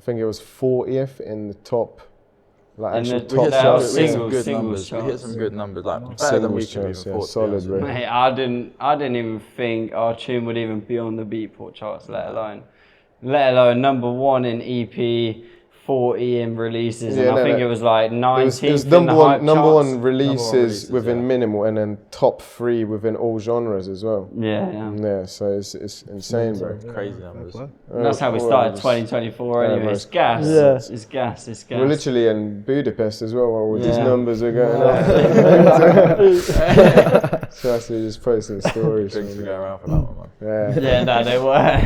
think it was 40th in the top, like actual top charts. We hit some good numbers. We hit some good numbers, like better than we could even thought. Solid, really. Mate, I didn't even think our tune would even be on the Beatport charts, let alone #1 in EP, 40 in releases, Yeah, and I think it was like 19th it was in the hype number charts. one releases within yeah. minimal, and then top 3 within all genres as well. Yeah. So it's insane, bro. Crazy numbers. That's how we started 2024 anyway. bro. It's gas. Yeah. It's gas. We're literally in Budapest as well, where all these Yeah. numbers are going up. So I see just posting stories. Drinks were going around for that one, man. Yeah, no, they were.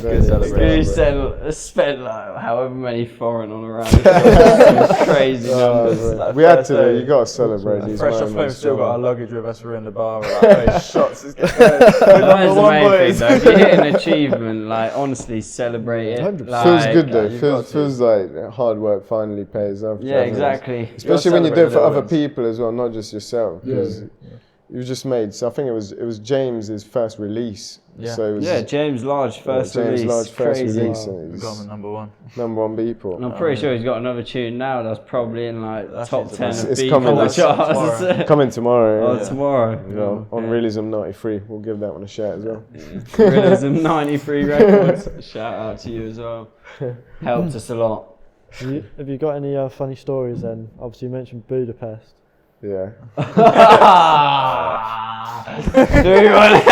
Good celebration. We spent like however many foreign on around. Some crazy numbers. Like We had first to. day, You got to celebrate these Fresh off home, moments. still got our luggage with us. We're in the bar. We're like, hey, shots. It's That is the main thing, though. If you hit an achievement, like honestly, celebrate it. 100%. Like, Feels good though. you've got Feels like hard work finally pays off. Yeah, exactly. Especially when you do it for celebrate the other people as well, not just yourself. Because you just made. So I think it was James's first release. Yeah. So it was, Yeah, James Large first James release. Large first Crazy. release. And it We got was him at #1. number 1 people. And I'm pretty sure he's got another tune now that's probably in like That's top it. 10 of It's beat coming on the this- charts. Coming tomorrow. Oh, Yeah. tomorrow. Yeah, on Realism 93, we'll give that one a shout as well. Realism 93 Records. Shout out to you as well. Helped us a lot. Have you got any funny stories then? Obviously you mentioned Budapest. Yeah. Do we want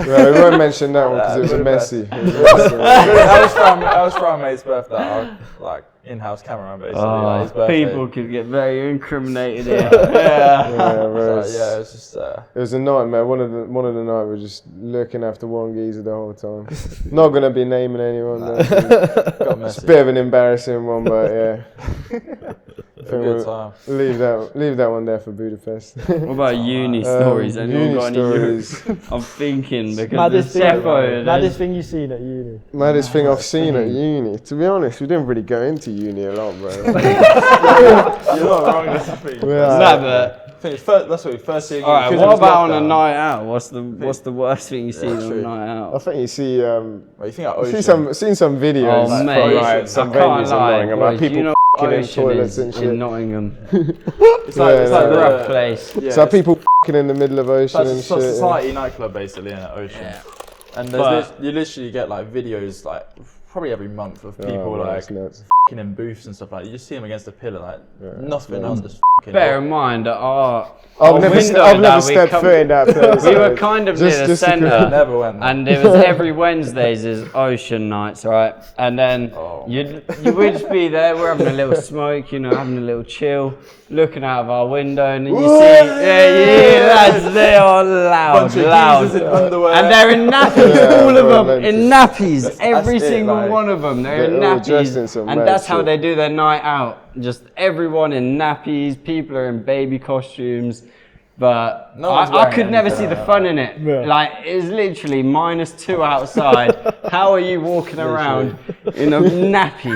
Well, we won't mention that one because it was a messy. That was for our mate's birthday. Our, like in-house cameraman, basically. Like, his birthday. people could get very incriminated here. Yeah, So, bro, yeah, it was just. it was a nightmare. One of the night we were just looking after one geezer the whole time. Not gonna be naming anyone. Though. Got It's messy. a bit of an embarrassing one, but yeah. I think Good we'll time. leave that one there for Budapest. What about uni stories? Anyone Uni got any stories. I'm thinking because Maddest the thing, Defo. maddest thing you've seen at uni. Maddest thing I've seen at uni. To be honest, we didn't really go into uni a lot, bro. You're not wrong. That's the thing. Nah, but I think it's that's what we first year. all right. because What it was about on a lockdown. night out? What's the worst thing you've seen on a true. night I out? think you see Well, you think like seen Ocean? some videos Oh from mate, like some I can't venues lie. in Nottingham about boys, people you know f***ing in Ocean toilets is and shit. in Nottingham. It's like Yeah, it's yeah, like It's a the rough place. Yeah, So people f***ing in the middle of Ocean That's and a shit. yeah. society nightclub basically in Ocean. Yeah. And But- there's you literally get like videos like probably every month of people Oh, like that's nuts. f***ing in booths and stuff like that. You just see them against a pillar like nothing yeah. on, just f***ing Bear in mind that our I've never window I've that never we stepped come- foot in that place. we were kind of near the Just to centre. never went there. And it was every Wednesdays is Ocean nights, right? And then you would just be there, we're having a little smoke, you know, having a little chill, looking out of our window, and then you see, yeah, lads, they are loud, Bunch of loud. geezers in underwear. And they're in nappies, Yeah, all of bro, them, in lenses. nappies, every that's it, single like, one of them, they're in they're all dressed in nappies. some And mad that's how shit. they do their night out. Just everyone in nappies, people are in baby costumes. But No one's I wearing could never anything see the like fun in it. Yeah. Like, it's literally -2 outside. How are you walking around in a nappy?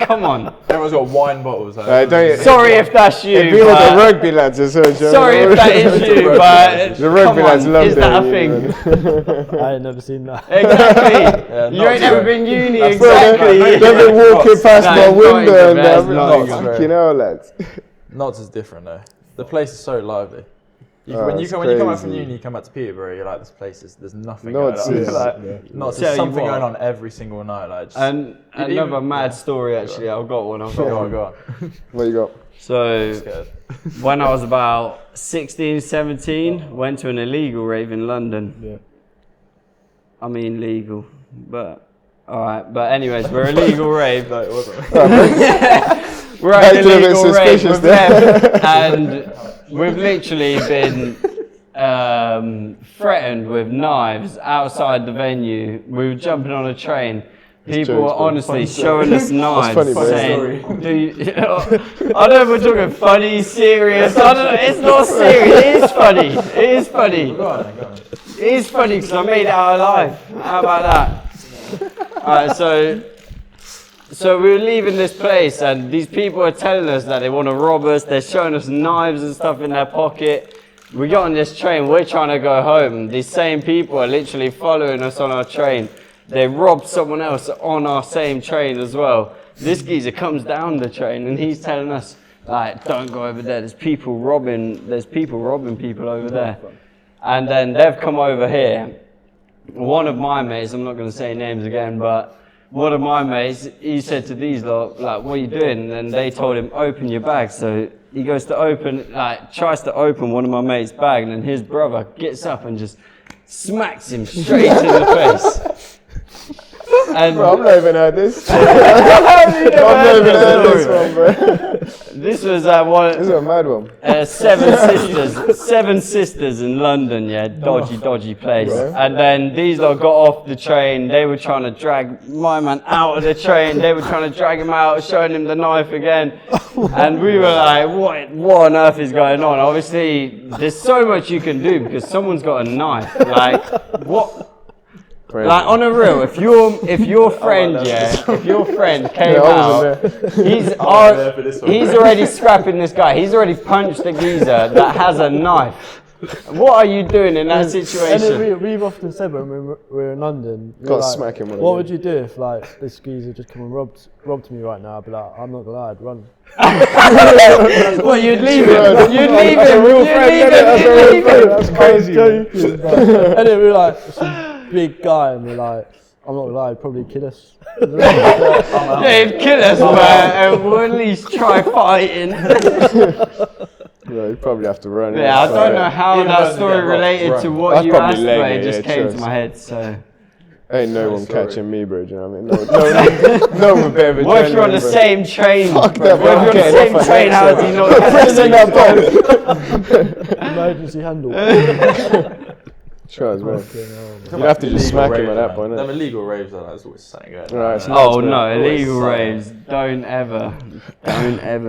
Come on. Everyone's got wine bottles. Like, don't- Sorry if that's you. It'd be all the but- rugby lads as well, Joe. Sorry if that is you, but The rugby come lads on, love is that a their thing? uni, I ain't never seen that. Exactly. You not ain't never true. been uni, That's exactly. right. They've been walking past No, my it's window Nottingham, and man, they're it's like, Nottingham. fucking hell, lads. Notts is different though. The place is so lively. Oh, when you it's come back from crazy. uni, you come back to Peterborough, you're like, this place is there's nothing Notts going on. is- Like, yeah. Notts Tell is you something what. going on every single night. Like, just, And You'd another even- mad story, actually. I've got one. go on. What you got? So, Scared. when I was about 16, 17, went to an illegal rave in London. Yeah. I mean legal, but alright. But anyways, we're a legal rave. No, it wasn't. We're at an Acting a bit illegal rave suspicious with them, and we've literally been threatened with knives outside the venue. We were jumping on a train. People were jokes, bro. honestly showing us knives, funny, bro. saying, "Do you, I don't know if we're talking funny, serious. I don't know. It's not serious. It is funny. It is funny. Go on, then, go on. It is funny because I made it out alive. How about that? Alright, so we were leaving this place and these people are telling us that they want to rob us. They're showing us knives and stuff in their pocket. We got on this train, we're trying to go home. These same people are literally following us on our train. They robbed someone else on our same train as well. This geezer comes down the train and he's telling us, like, don't go over there. There's people robbing people over there. And then they've come over here. One of my mates, I'm not going to say names again, but one of my mates, he said to these lot, like, what are you doing? And then they told him, open your bag. So he goes to open, like, tries to open one of my mates' bag, and then his brother gets up and just smacks him straight in the face. And Bro, I've not even heard this. I've not even heard this one, bro. This was one. This is a mad one. Seven sisters in London, yeah, dodgy place. Yeah. And then these lot got off the train. They were trying to drag my man out of the train. They were trying to drag him out, showing him the knife again. And we were like, what on earth is going on? Obviously, there's so much you can do because someone's got a knife. Like, what? Crazy. Like on a real, if your friend, if your friend came out, he's already scrapping this guy. He's already punched the geezer that has a knife. What are you doing in that situation? And we've often said when we're in London, Got to like, smack him. what would you do if like this geezer just come and robbed me right now? I'd be like, I'm not gonna lie, I'd run. Well, you'd leave him. You'd leave him. That's crazy. And then we're like some big guy, and we're like, I'm not gonna lie, he'd probably kill us. Yeah, he'd kill us, man. And we'll at least try fighting. Yeah, you probably have to run. Yeah, I don't know how Even that though story they get related robbed, to run. what That's you probably asked, lame, but it yeah, just came trust. to my head. So, Ain't no one Sorry. catching me, bro. Do you know what I mean? No one better be. what if you're on the same train? Fuck What that, if you're on the okay, same enough of train? that How shit. does he not catch you? Emergency handle. Trust, bro. Fucking hell, man. You'd have to just Illegal smack him raves, at that man. point, Them innit? illegal raves, though, that's always something going on. Right, it's Oh nuts, no, bro. illegal Always raves. Don't ever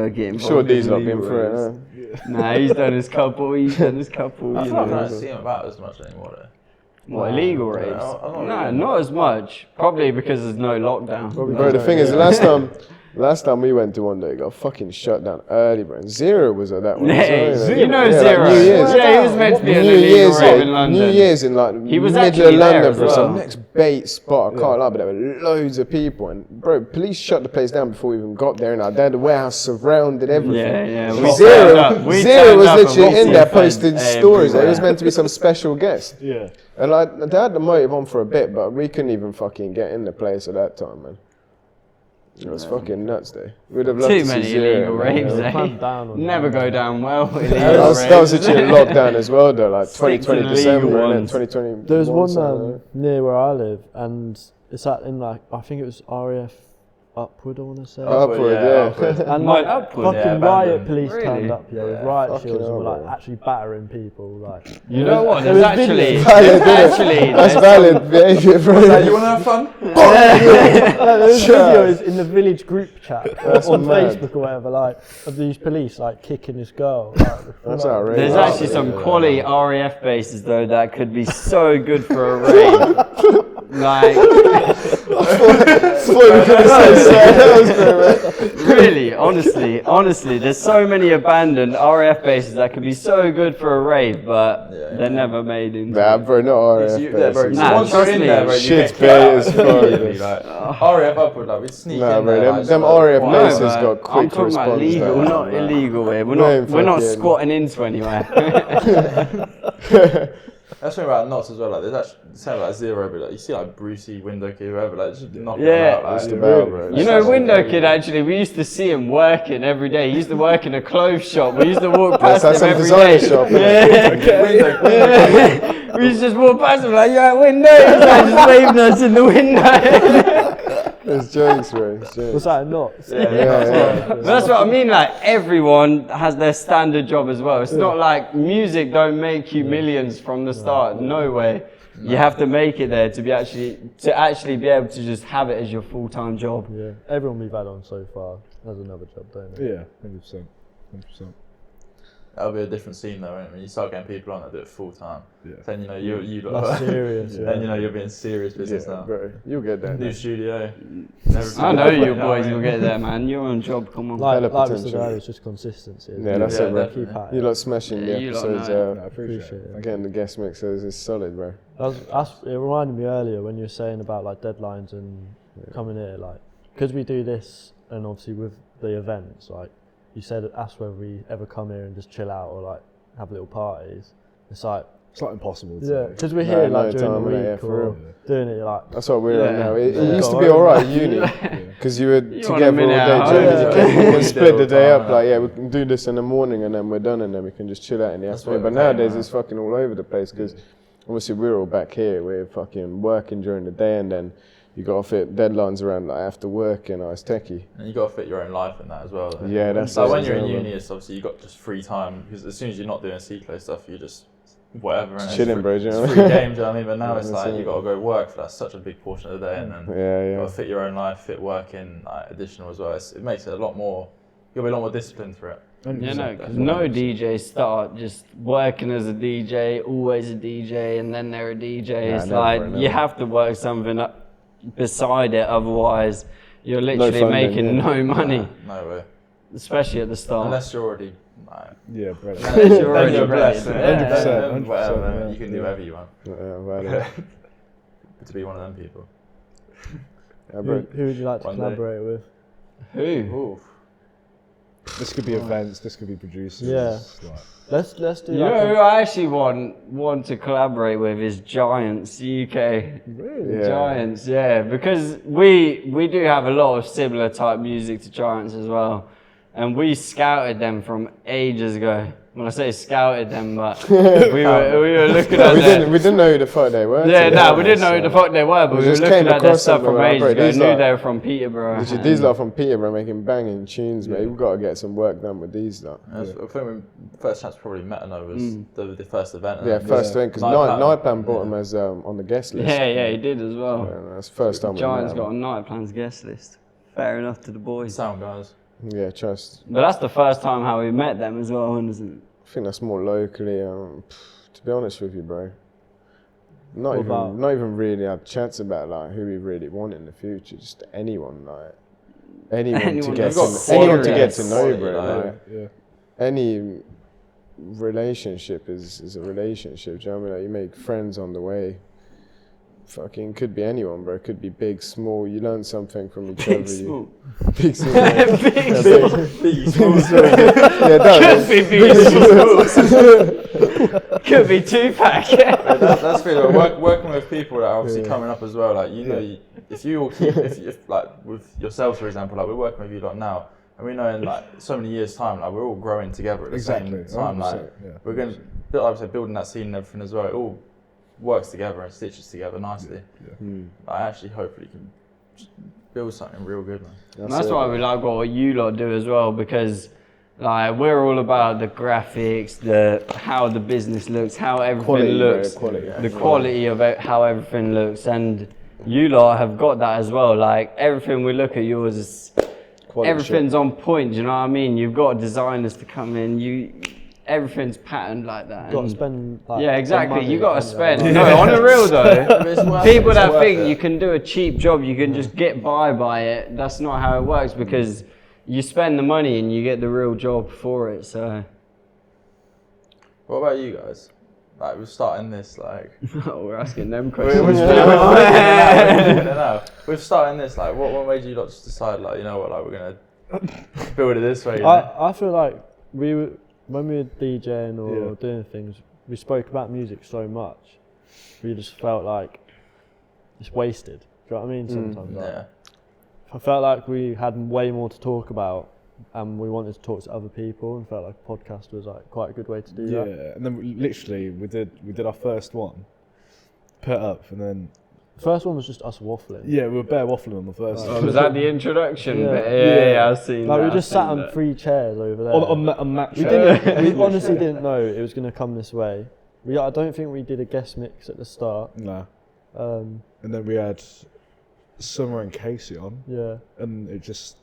get involved. Sure, in D's not illegal been through raves. it, huh? Nah, he's done his couple. He's done his couple. I You feel like I know. don't see him about as much anymore, though. What, illegal Yeah, raves? I don't No, really not as much. Probably because there's no lockdown. Bro, the thing is, the last time we went to one day, it got fucking shut down early, bro. And Zero was at that one. Yeah, as well, you know Yeah, like Zero. New Year's. Yeah, he was meant to be an New illegal Year's, rave yeah, in London. New Year's in like He was middle actually of there London, as bro. well. Some next bait spot. I can't lie, but there were loads of people, and bro, police shut the place down before we even got there. And they had the warehouse surrounded everything. Yeah. Zero was literally in there posting stories. It was everywhere. meant to be some special guest. Yeah. And like, they had the motive on for a bit, but we couldn't even fucking get in the place at that time, man. It was fucking nuts, though. We'd have loved Too to see many Zero, illegal man. raves, Yeah, eh? clamp down on Never that. go down well. That was literally a lockdown as well, though, like Stick to 2020 the legal December and then ones. 2020. There's one near where I live, and it's at in like I think it was RAF Upward, I want to say. Upward, yeah. And like Upward, fucking yeah, riot abandoned. police Really? turned up, yeah, with Yeah, riot fucking shields, and were hell, like bro. actually battering people, like. You know what? There There's was actually, Valid, That's valid behaviour, bro. You want to have fun? There's videos in the village group chat on mad. Facebook or whatever, like of these police like kicking this girl. Like, That's outrageous. There's actually some quality RAF bases though that could be so good for a rave. Like, really, honestly, there's so many abandoned RAF bases that could be so good for a rave, but they're never made into. Nah, bro, not RF. Yeah, bro. Nah, Once trust you're in me. there, bro, you Shit's get bait kicked as out fuck. immediately, like, RAF upward, like, we'd sneak Nah, in bro, there. them- like, them sort of RAF quiet. bases got I'm quick talking about response legal, there. not illegal. We're ain't not fucking- squatting into anywhere. That's something about knots as well. Like, there's actually something about Zero, but like, you see like Brucey, Window Kid, whoever, like just knocking Yeah. them out. Just Like, about, bro. You know, Window Kid, actually, we used to see him working every day. He used to work in a clothes shop. We used to walk past That's him some every designer day. shop. Yeah. We used to just walk past him like, you're at Window. He's like just waving us in the window. It's jokes, bro. It's jokes. was that not? Yeah. But that's what I mean, like, everyone has their standard job as well. It's not like music don't make you millions from the start. No way. You have to make it there to actually be able to just have it as your full-time job. Yeah, everyone we've had on so far has another job, don't they? Yeah, 100%. 100%. That'll be a different scene though, won't it? When you start getting people on that do it full time. Yeah. Then you know you That's serious. Then you know you're being serious business Yeah, now. bro. You'll get that. New studio. I know you boys will get there, man. You're on job, come on. Like Hella we said potential. earlier, it's just consistency. isn't Yeah, that's Yeah, it, bro. definitely. Keep at You it. lot smashing the Yeah, you lot episodes know. out. I appreciate Appreciate it. it. Getting the guest mixers is solid, bro. It reminded me earlier when you were saying about like deadlines and coming here, like because we do this and obviously with the events, like you said, ask whether we ever come here and just chill out or like have little parties. It's like It's like impossible. Yeah, because we're here like during the week or doing it like. That's what we're on now. It Yeah. used to be alright at uni because you were together all day. Yeah. You can split the day up. Like, yeah, we can do this in the morning and then we're done, and then we can just chill out in the afternoon. But nowadays it's fucking all over the place because obviously we're all back here. We're fucking working during the day, and then you got to fit deadlines around like after work, and it's techie. And you got to fit your own life in that as well. Though. Yeah, that's so when you're in uni, it's obviously you got just free time because as soon as you're not doing Ciclé stuff, you just whatever. And chilling, bro. It's free games, you know what I mean? But now it's like you got to go work for that such a big portion of the day, and then you got to fit your own life, fit work in like, additional as well. It makes it a lot more. You'll be a lot more disciplined for it. Yeah, no, because no DJs start just working as a DJ, always a DJ, and then they're a DJ. It's like you have to work something up beside it, otherwise you're literally making no money. No way. Especially at the start. Unless you're already. Yeah, bro. Unless you're already blessed. 100%. Whatever. You can do whatever you want. Yeah, To be one of them people. Who would you like to collaborate with? Who? Ooh. This could be events. This could be producers. Yeah. Like, Let's do. You know who I actually want to collaborate with is Giants UK. Really? Yeah. Giants, yeah, because we do have a lot of similar type music to Giants as well, and we scouted them from ages ago. When I say scouted them, but we were looking at them. We didn't know who the fuck they were. Yeah, no, we didn't know who the fuck they were, but we were looking at their stuff from ages ago. These Knew they were from Peterborough. These lot from Peterborough making banging tunes, mate. We've got to get some work done with these lot. I think we first chance probably met was the first event. Yeah, first thing, because Night Plan brought him as on the guest list. Yeah, he did as well. Yeah, that's the first time. Giants got on Night Plan's guest list. Fair enough to the boys. Sound guys. Yeah, trust. But that's the first time how we met them as well, isn't it? I think that's more locally. To be honest with you, bro, not What even really had chats about like who we really want in the future. Just anyone, like anyone to get to know, bro. Like, any relationship is a relationship. Do you know what I mean? Like, you make friends on the way. Fucking could be anyone, bro. Could be big, small. You learn something from each other. Small. Big, small. Big small. Yeah, that could be big, small. Could be two-pack. That's good. Working with people that are obviously coming up as well. Like if you all keep, if like with yourselves, for example, like we're working with you lot now, and we know in like so many years' time, like we're all growing together at the same time. Like we're going to, like I said, building that scene and everything as well. It all works together and stitches together nicely. I actually hopefully can build something real good, man. That's why we like what you lot do as well, because like we're all about the graphics, how the business looks, how everything looks, the quality of it, how everything looks, and you lot have got that as well. Like everything we look at yours is everything's on point. You know what I mean? You've got designers to come in. Everything's patterned like that. Got to spend. Like, yeah, exactly. You got to spend. No, on the real though, people that think you can do a cheap job, you can just get by it. That's not how it works, because you spend the money and you get the real job for it. So. What about you guys? Like we're starting this like. Oh, we're asking them questions. We're starting this like. What made you not just decide like, you know what, like we're gonna build it this way? I feel like when we were DJing or doing things, we spoke about music so much, we just felt like it's wasted. Do you know what I mean? Sometimes. Yeah. I felt like we had way more to talk about, and we wanted to talk to other people, and felt like a podcast was like quite a good way to do that. Yeah, and then we did our first one, put up, and then the first one was just us waffling. Yeah, we were bare waffling on the first. Oh, was that the introduction? Yeah, I've seen like that. We just sat on 3 chairs over there. On that chair. We honestly didn't know it was going to come this way. I don't think we did a guest mix at the start. No. And then we had Summer and Casey on. Yeah. And it just...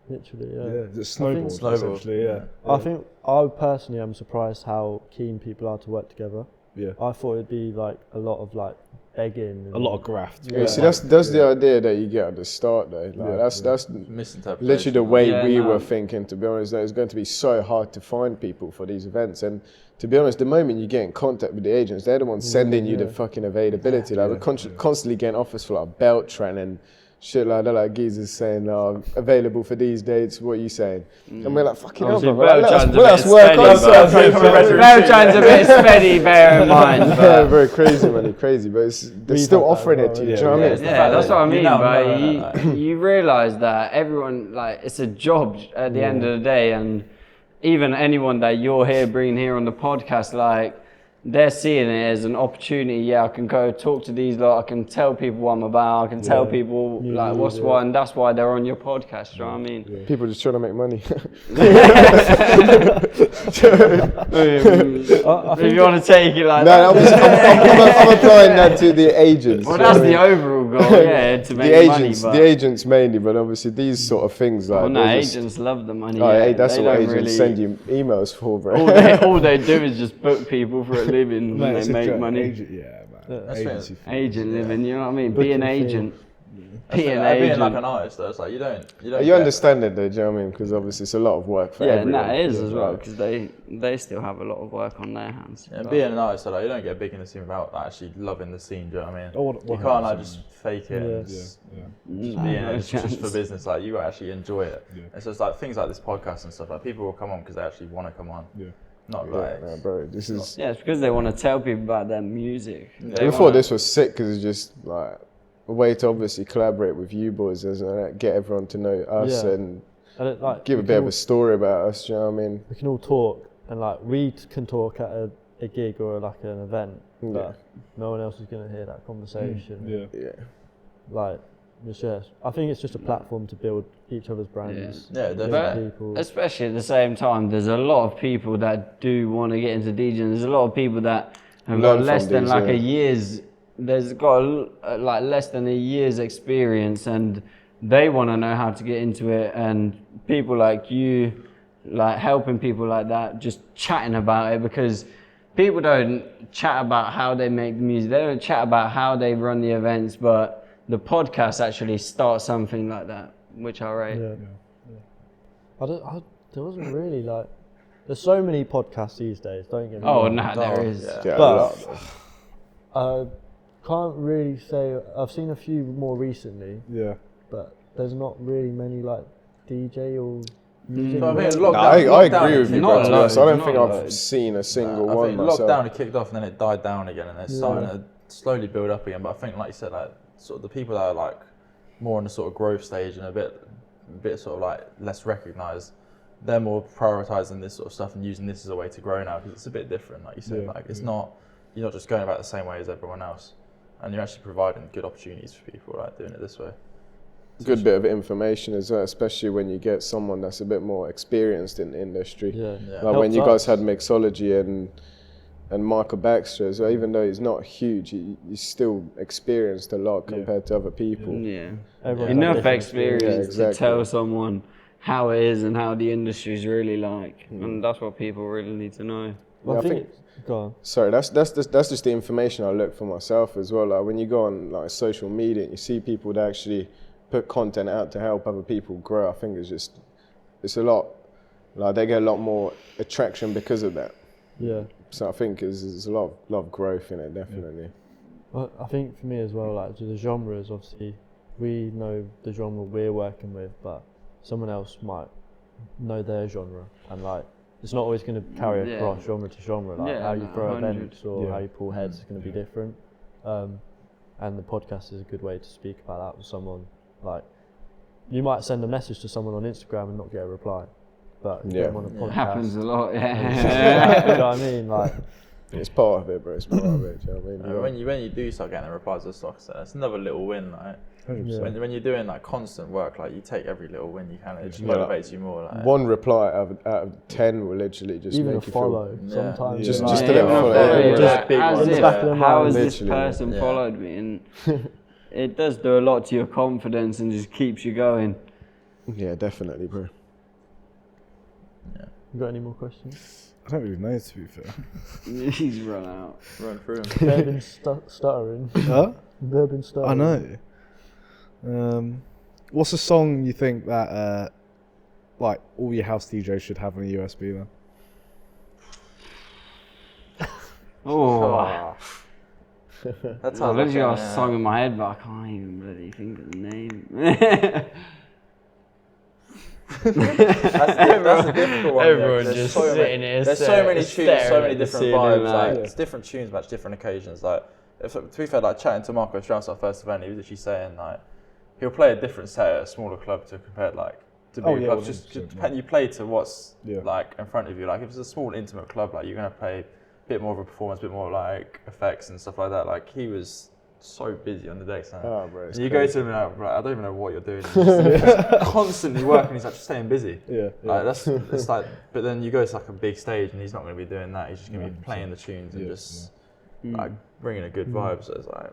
Literally, yeah. It snowballed, essentially, I think I personally am surprised how keen people are to work together. Yeah. I thought it'd be like a lot of like begging. A lot of graft. Yeah, see, that's the idea that you get at the start, though. Like, that's literally the way we were thinking. To be honest, that it's going to be so hard to find people for these events. And to be honest, the moment you get in contact with the agents, they're the ones sending you the fucking availability. Like we're constantly getting offers for like Beltran and shit like that, like geezers saying, available for these dates, what are you saying? And we're like, fucking hell, Obviously, bro, like, let us Belgium's work on a Belgium's a bit speddy, bear in mind. Yeah, But very crazy, man, crazy, but they're still offering it to you, do you know what I mean? yeah, that's what I mean. now But know that, you realise that everyone, like, it's a job at the end of the day, and even anyone that you're here bringing here on the podcast, like, they're seeing it as an opportunity. Yeah, I can go talk to these lot. I can tell people what I'm about. I can tell people like what's what, and that's why they're on your podcast. You know what I mean? People just trying to make money. If you want to take it like No, that. I'm applying that to the agents. Well, you know that's what I the mean? overall goal, yeah, to make the money. the agents mainly, but obviously these sort of things like. Well, no, they're just- agents love the money. Oh, yeah. hey, that's They what don't agents really, send you emails for, bro. all they do is just book people for a living Mate, and it's they a make joke. money. Yeah, man. That's Agency fair. fee. Agent living, you know what I mean? Be Booking an fee. agent. Be Being an like agent. an artist, though, it's like you don't You get- understand it though, do you know what I mean? Because obviously it's a lot of work for Yeah, everyone. and that is as well, Like, because they still have a lot of work on their hands. Yeah, and being an artist, like, you don't get big in the scene without like, actually loving the scene. Do you know what I mean? Oh, You can't like just fake it. And Yeah. just Mm, be in no it just for chance. business. Like you actually enjoy it. Yeah. It's just like things like this podcast and stuff. Like people will come on because they actually want to come on. Yeah. Not yeah, like nah, bro, this is. Yeah, it's because they want to tell people about their music. They We thought wanna- this was sick because it's just like a way to obviously collaborate with you boys and get everyone to know us Yeah. and And it, like, give a we bit can of all- a story about us. Do you know what I mean? We can all talk, and like can talk at a gig or like an event, Yeah. but no one else is going to hear that conversation. Yeah. Yeah. Like, yes, I think it's just a platform to build each other's brands. Yeah, young definitely. people. Especially at the same time, there's a lot of people that do want to get into DJing. There's a lot of people that have Learn got less from than these, like yeah. a year's. There's got like less than a year's experience, and they want to know how to get into it. And people like you, like helping people like that, just chatting about it, because people don't chat about how they make the music. They don't chat about how they run the events, but the podcast actually starts something like that, which I rate. Yeah. There wasn't really like. There's so many podcasts these days. Don't get me Oh, wrong. no, there is. Yeah. Yeah, But I can't really say. I've seen a few more recently, Yeah. but there's not really many like DJ or music. So I think related. No, I agree with you, Not bro. To be honest, I loads, don't think not I've loads. seen a single I one think myself. lockdown it kicked off and then it died down again, and it's starting to slowly build up again. But I think, like you said, like sort of the people that are like more on the sort of growth stage and a bit sort of like less recognised, they're more prioritising this sort of stuff and using this as a way to grow now, because it's a bit different. Like you said, Yeah, like it's not, you're not just going about the same way as everyone else, and you're actually providing good opportunities for people like doing it this way. Good bit of information as well, especially when you get someone that's a bit more experienced in the industry. Yeah. Yeah. Like when Helps you guys us. had Mixology and Michael Baxter as well, even though he's not huge, he's still experienced a lot compared to other people. Yeah. Everyone's Enough had different experience Yeah, exactly. to tell someone how it is and how the industry's really like, and that's what people really need to know. Well, Yeah, I I think. Go on. Sorry, that's just the information I look for myself as well. Like when you go on like social media and you see people that actually put content out to help other people grow, I think it's a lot, like they get a lot more attraction because of that. Yeah. So I think there's a lot of growth in it, definitely. Well, I think for me as well, like the genres, obviously, we know the genre we're working with, but someone else might know their genre, and like it's not always going to carry Yeah. across genre to genre. Like Yeah, how you no, throw 100. events or Yeah. how you pull heads is going to be different. And the podcast is a good way to speak about that with someone. Like you might send a message to someone on Instagram and not get a reply, but you get them on a It podcast. happens a lot, you yeah. know what I mean? Like, It's part of it, bro. It's part of it. Do you know what I mean? When you do start getting the replies to stuff, so that's another little win, like. 100%. When you're doing like constant work, like you take every little win you can, it just Yeah. motivates you more. Like, One reply out of 10 will literally just even a make you follow. Yeah. Sometimes Just- it's just like, a little Even a follow, follow, yeah, you're just like, big as one. if, back of the how has mind, this literally, person yeah. followed me? And it does do a lot to your confidence and just keeps you going. feel. Yeah, definitely, bro. You got any more questions? I don't really know, to be fair. He's run out. run through 'em. They've been stuttering. Huh? They've been stuttering. I know. What's a song you think that like all your house DJs should have on a USB then? Oh, That's I how literally got a yeah. song in my head, but I can't even bloody think of the name. That's a difficult one. Everyone There's just so sitting many, here there's so many tunes, staring so at many the different ceiling, vibes. like- Like, it's different tunes match different occasions. Like, to be fair, like chatting to Marco Strauss at our first event, he was actually saying like he'll play a different set at a smaller club to compared like to bigger clubs. Just you play to what's like in front of you. Like if it's a small intimate club, like you're gonna play a bit more of a performance, a bit more like effects and stuff like that. Like he was so busy on the decks. Oh, bro, You go to him and like, I don't even know what you're doing. He's just constantly working. He's like just staying busy. Like that's it's like. But then you go to like a big stage and he's not going to be doing that. He's just going to be playing the tunes and just like bringing a good vibe. So it's like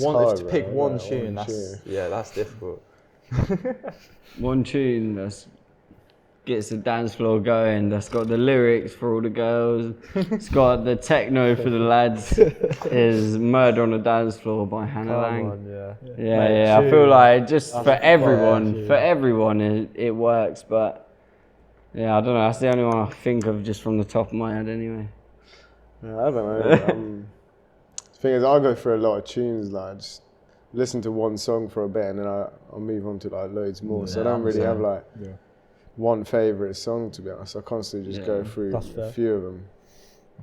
hard, to pick bro, one like, tune. one That's tune. that's difficult. One tune that gets the dance floor going, that's got the lyrics for all the girls, it's got the techno for the lads, is Murder on the Dance Floor by Hannah Lang. On, yeah. Yeah, I feel like just for everyone it works, but yeah, I don't know, that's the only one I think of just from the top of my head anyway. Yeah, I don't know. The thing is, I'll go through a lot of tunes, like just listen to one song for a bit and then I'll move on to like loads more. So I don't really have like one favourite song, to be honest. I constantly just go through a few of them.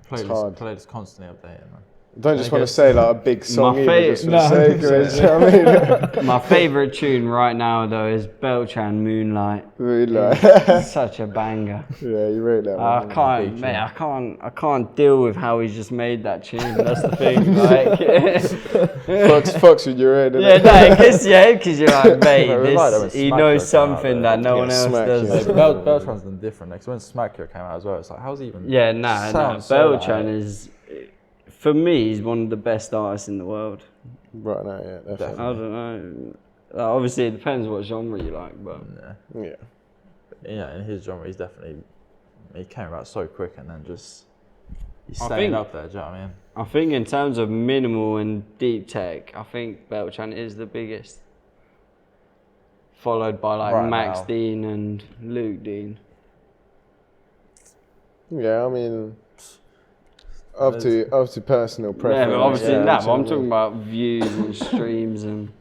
Playlist constantly updating, man. I don't just want to say like a big song either, just for the sake of it, you know what I mean? My favourite tune right now though is Beltran Moonlight. Really, like, It's such a banger. yeah, you wrote that one. I can't deal with how he's just made that tune. That's the thing. Like, Fucks with your head, yeah, innit? no, because you're like, mate, We like that when he Smack knows Your came out, something though. that no one else Smack does. Your. Beltran's done different. Because when Smack Your came out as well, it's like how's he even? Yeah, nah. sound so Beltran like- is, for me, he's one of the best artists in the world. Right now, yeah, I definitely. don't know. Obviously, it depends what genre you like, but Yeah, in his genre, he came out so quick and then just he's I staying think- up there. Do you know what I mean? I think in terms of minimal and deep tech, I think Beltran is the biggest. Followed by like Right Max now. Dean and Luke Dean. Yeah, I mean, up to personal Yeah, preference. but obviously, yeah, but I'm talking about views and streams and.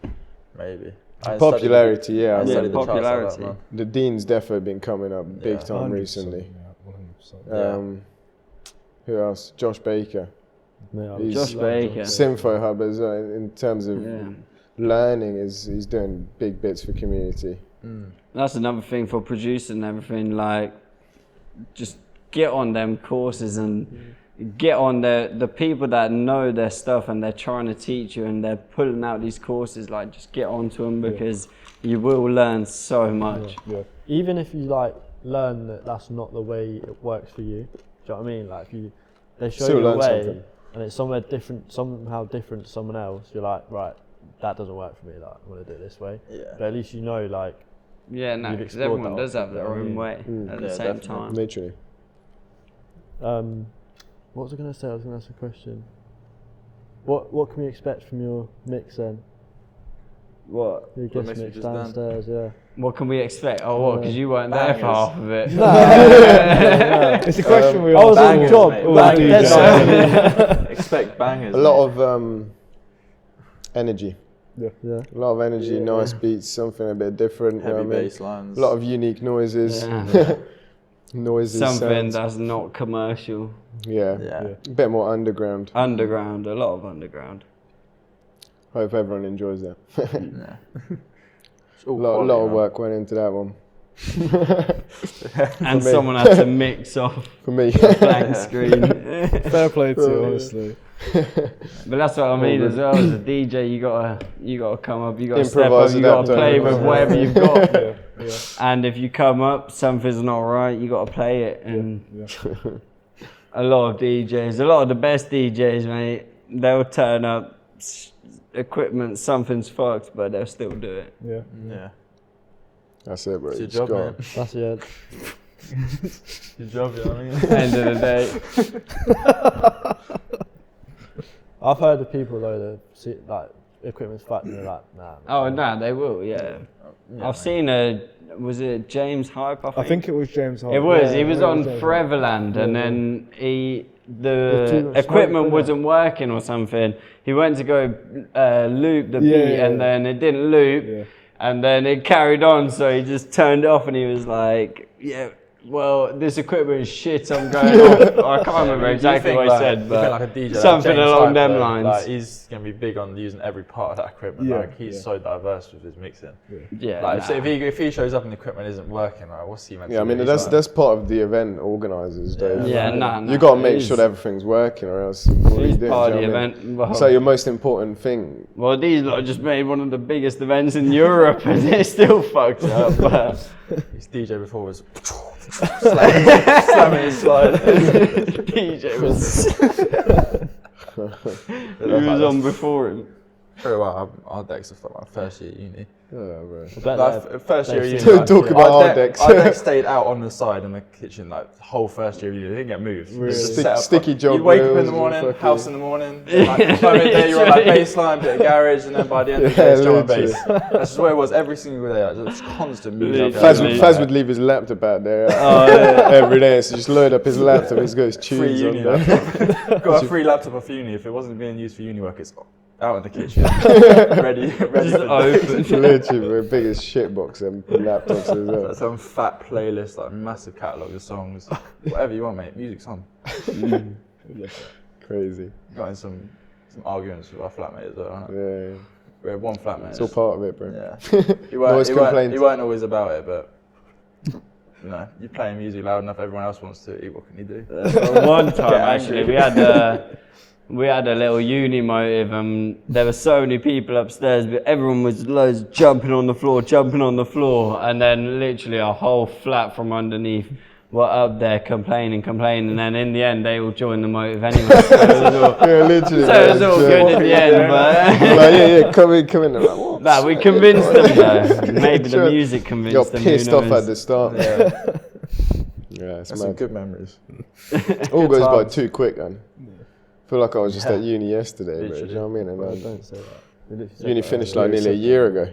Maybe. Popularity, yeah. I I mean, studied the charts like that, popularity. man. the Dean's definitely been coming up big Yeah, time 100%, recently. Yeah, 100%. Who else? Josh Baker. Yeah, He's Josh Baker. Sympho Hub as well, in terms of Yeah. learning, he's doing big bits for community. That's another thing for producers and everything. Like, just get on them courses and get on the people that know their stuff and they're trying to teach you and they're pulling out these courses. Like, just get onto them because you will learn so much. Yeah. Even if you like learn that that's not the way it works for you, do you know what I mean? Like if they show Still you a learn way something. and it's somehow different to someone else, you're like, right, that doesn't work for me. Like I want to do it this way. Yeah. But at least you know, like, Yeah, no, You've because explored everyone that does have their option, own yeah. way at the Yeah, same definitely. time. Literally. what was I going to say? I was going to ask a question. What can we expect from your mix then? What? Your What guest mix we mix just done? downstairs, yeah. What can we expect? Oh, what? Because you weren't there for Bangers. half of it. It's a question we I was ask on the Bangers, job. mate. all like, Bangers. deadline. Expect bangers. A lot of energy. Yeah. A lot of energy, nice beats, something a bit different. You know heavy what I mean? bass lines. A lot of unique noises. Yeah. Noises. Something sounds. that's not commercial. Yeah. yeah. A bit more underground. Underground, a lot of underground. Hope everyone enjoys that. Yeah. It's all A lot quality, of man. work went into that one. And me. someone had to mix off For me. blank screen. Fair play to you, honestly. But that's what I mean as well. As a DJ, you gotta come up, you gotta step up, Improvise, you gotta adapt, play improvise. with whatever you've got. Yeah. And if you come up, something's not right, you gotta play it. And a lot of DJs, a lot of the best DJs, mate, they'll turn up, equipment, something's fucked, but they'll still do it. Yeah. Yeah. That's it, bro. It's your Just job, go man. on. That's it. Your job, you know what I mean? End of the day. I've heard of people though that see like equipment's fucked and they're like, nah. Oh no, they will. Yeah, I've seen a was it James Hype? I think it was James Hype. It was. Yeah, He was it on was James Foreverland, and Yeah, then With too the much equipment smoke, wasn't working or something. He went to go loop the beat, Yeah. and then it didn't loop, Yeah. and then it carried on. So he just turned it off, and he was like, "Yeah, well, this equipment is shit. I'm going off." I can't remember exactly what he said, but like a DJ, something like James along Hype, them though, lines. Like he's gonna be big on using every part of that equipment. Yeah, Like he's so diverse with his mixing. yeah, Like nah. so if he shows up and the equipment isn't working, like what's he meant to Yeah, I do? mean He's that's part of the event organisers. Dave. Yeah, Like, nah, you got to it make is. sure that everything's working, or else what are you He's doing? part Do of you the know what I mean? event. Well, It's like your most important thing. well, these lot just made one of the biggest events in Europe, and they're still fucked up. But his DJ before was slamming his slide. DJ was who was on before him. For a while, our decks are like my first year at uni. Oh, bro. Like, first year at uni. Don't talk about our Our decks. deck stayed out on the side in the kitchen like the whole first year of uni. They didn't get moved. Really? Just set up. Sticky job You wake up in wheels the and morning, fucking- house in the morning, like, come in there, you're on like bass line, bit of garage, and then by the end of the day, it's drum and bass. That's just where it was every single day. Like, just constant music. Literally. Faz would leave his laptop out there Oh, every day, so just load up his laptop. He's got his Free tunes uni on there. laptop. Got a free laptop off uni. If it wasn't being used for uni work, it's out in the kitchen, ready just for open. Literally, we're biggest shitbox and laptops as well. some fat playlist, like massive catalogue of songs, whatever you want, mate. Music's on. Crazy. Got in some arguments with our flatmate as well. Right? Yeah, We had one flatmate. it's all part of it, bro. Yeah. He Noise complaints. weren't always about it, but you know, you're playing music loud enough, everyone else wants to eat. What can you do? One time Get actually, angry. we had a little uni motive, and there were so many people upstairs, but everyone was loads jumping on the floor, and then literally a whole flat from underneath were up there complaining, and then in the end they all joined the motive anyway. So it was all, Yeah, literally. so it was all good in the end, but Like, yeah, come in. They're like, what? nah, we convinced them though. Maybe the Sure. music convinced You're them. pissed who off at knows? the start. Yeah, Yeah, it's that's some mad. good memories. All goes by times. too quick, man. I feel like I was just at uni yesterday, bro. Do you Literally. know what I mean? Bro, And don't say that. You literally said uni that finished earlier. like nearly a year ago.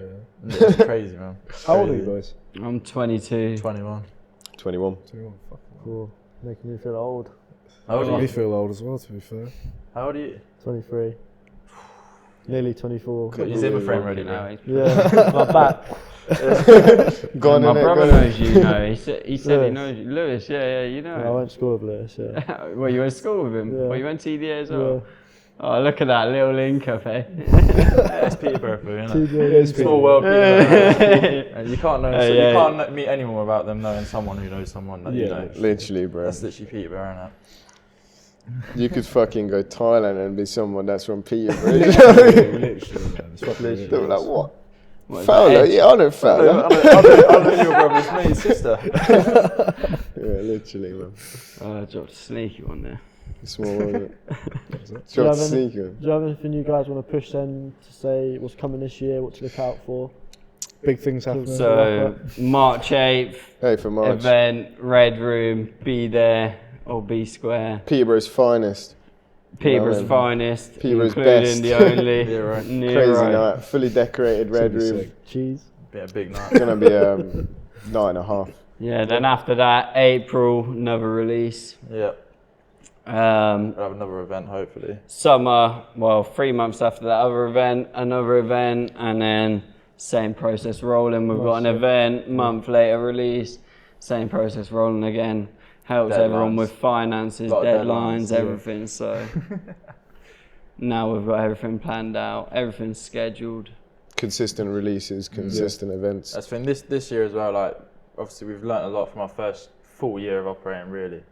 Yeah, it's crazy, man. How old are you Crazy. guys? I'm 22. 21. 21. Cool. Making me feel old. How old are Me you? feel old as well, to be fair. How old are you? 23. Nearly 24. Got your Zimmer frame ready, You know, mate. Yeah, my back. Gone my in it, brother gone in. knows you know. He said he Lewis. knows you. Lewis, yeah, you I know. went to school with Lewis, yeah. Well, you went to school with him? Yeah. Well, you went to TDA as Yeah. well? Oh, look at that little link up, eh? That's Peterborough for you, isn't it? TJ. Small world, Peterborough. And you can't know. So yeah. you can't meet anyone without them knowing someone who knows someone that you Yeah, know. Literally, bro. That's literally Peterborough, isn't it? You could fucking go Thailand and be someone that's from Peterborough. Literally, man. It's fucking They were ridiculous. like, what? What is Fowler? that? Yeah, I know Fowler. I know your brother's mate's sister. Yeah, literally, man. I dropped a sneaky one there. Small world. Do you Dropped have any- sneaker. Do you have anything you guys want to push then to say what's coming this year, what to look out for? Big things happening. So, March 8th, Hey, for March. event, Red Room, be there or be square. Peterborough's finest. Peterborough's man. finest, Peterborough's including best. the only Nearo. Nearo. Crazy night. Fully decorated red Should be room. sick. Cheese. Be a big night. Gonna be night and a half. Yeah, then after that, April, another release. Yeah. We'll have another event, hopefully. Summer, well, 3 months after that other event, another event, and then same process rolling. We've got an event, month later release, same process rolling again. Helps everyone Deadlines. with finances, Lot of deadlines, deadlines, yeah. everything. So now we've got everything planned out, everything's scheduled. Consistent releases, consistent events. That's the thing. This year as well. Like, obviously, we've learnt a lot from our first full year of operating, really.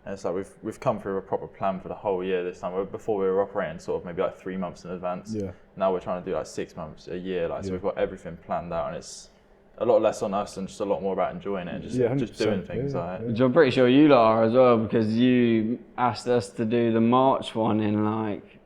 And it's like we've come through a proper plan for the whole year this time. Before we were operating sort of maybe like 3 months in advance. Yeah. Now we're trying to do like 6 months, a year. Like, so Yeah. we've got everything planned out, and it's a lot less on us and just a lot more about enjoying it and just, Yeah, just doing 100%, things. yeah, Like, Which I'm pretty sure you lot are as well, because you asked us to do the March one in like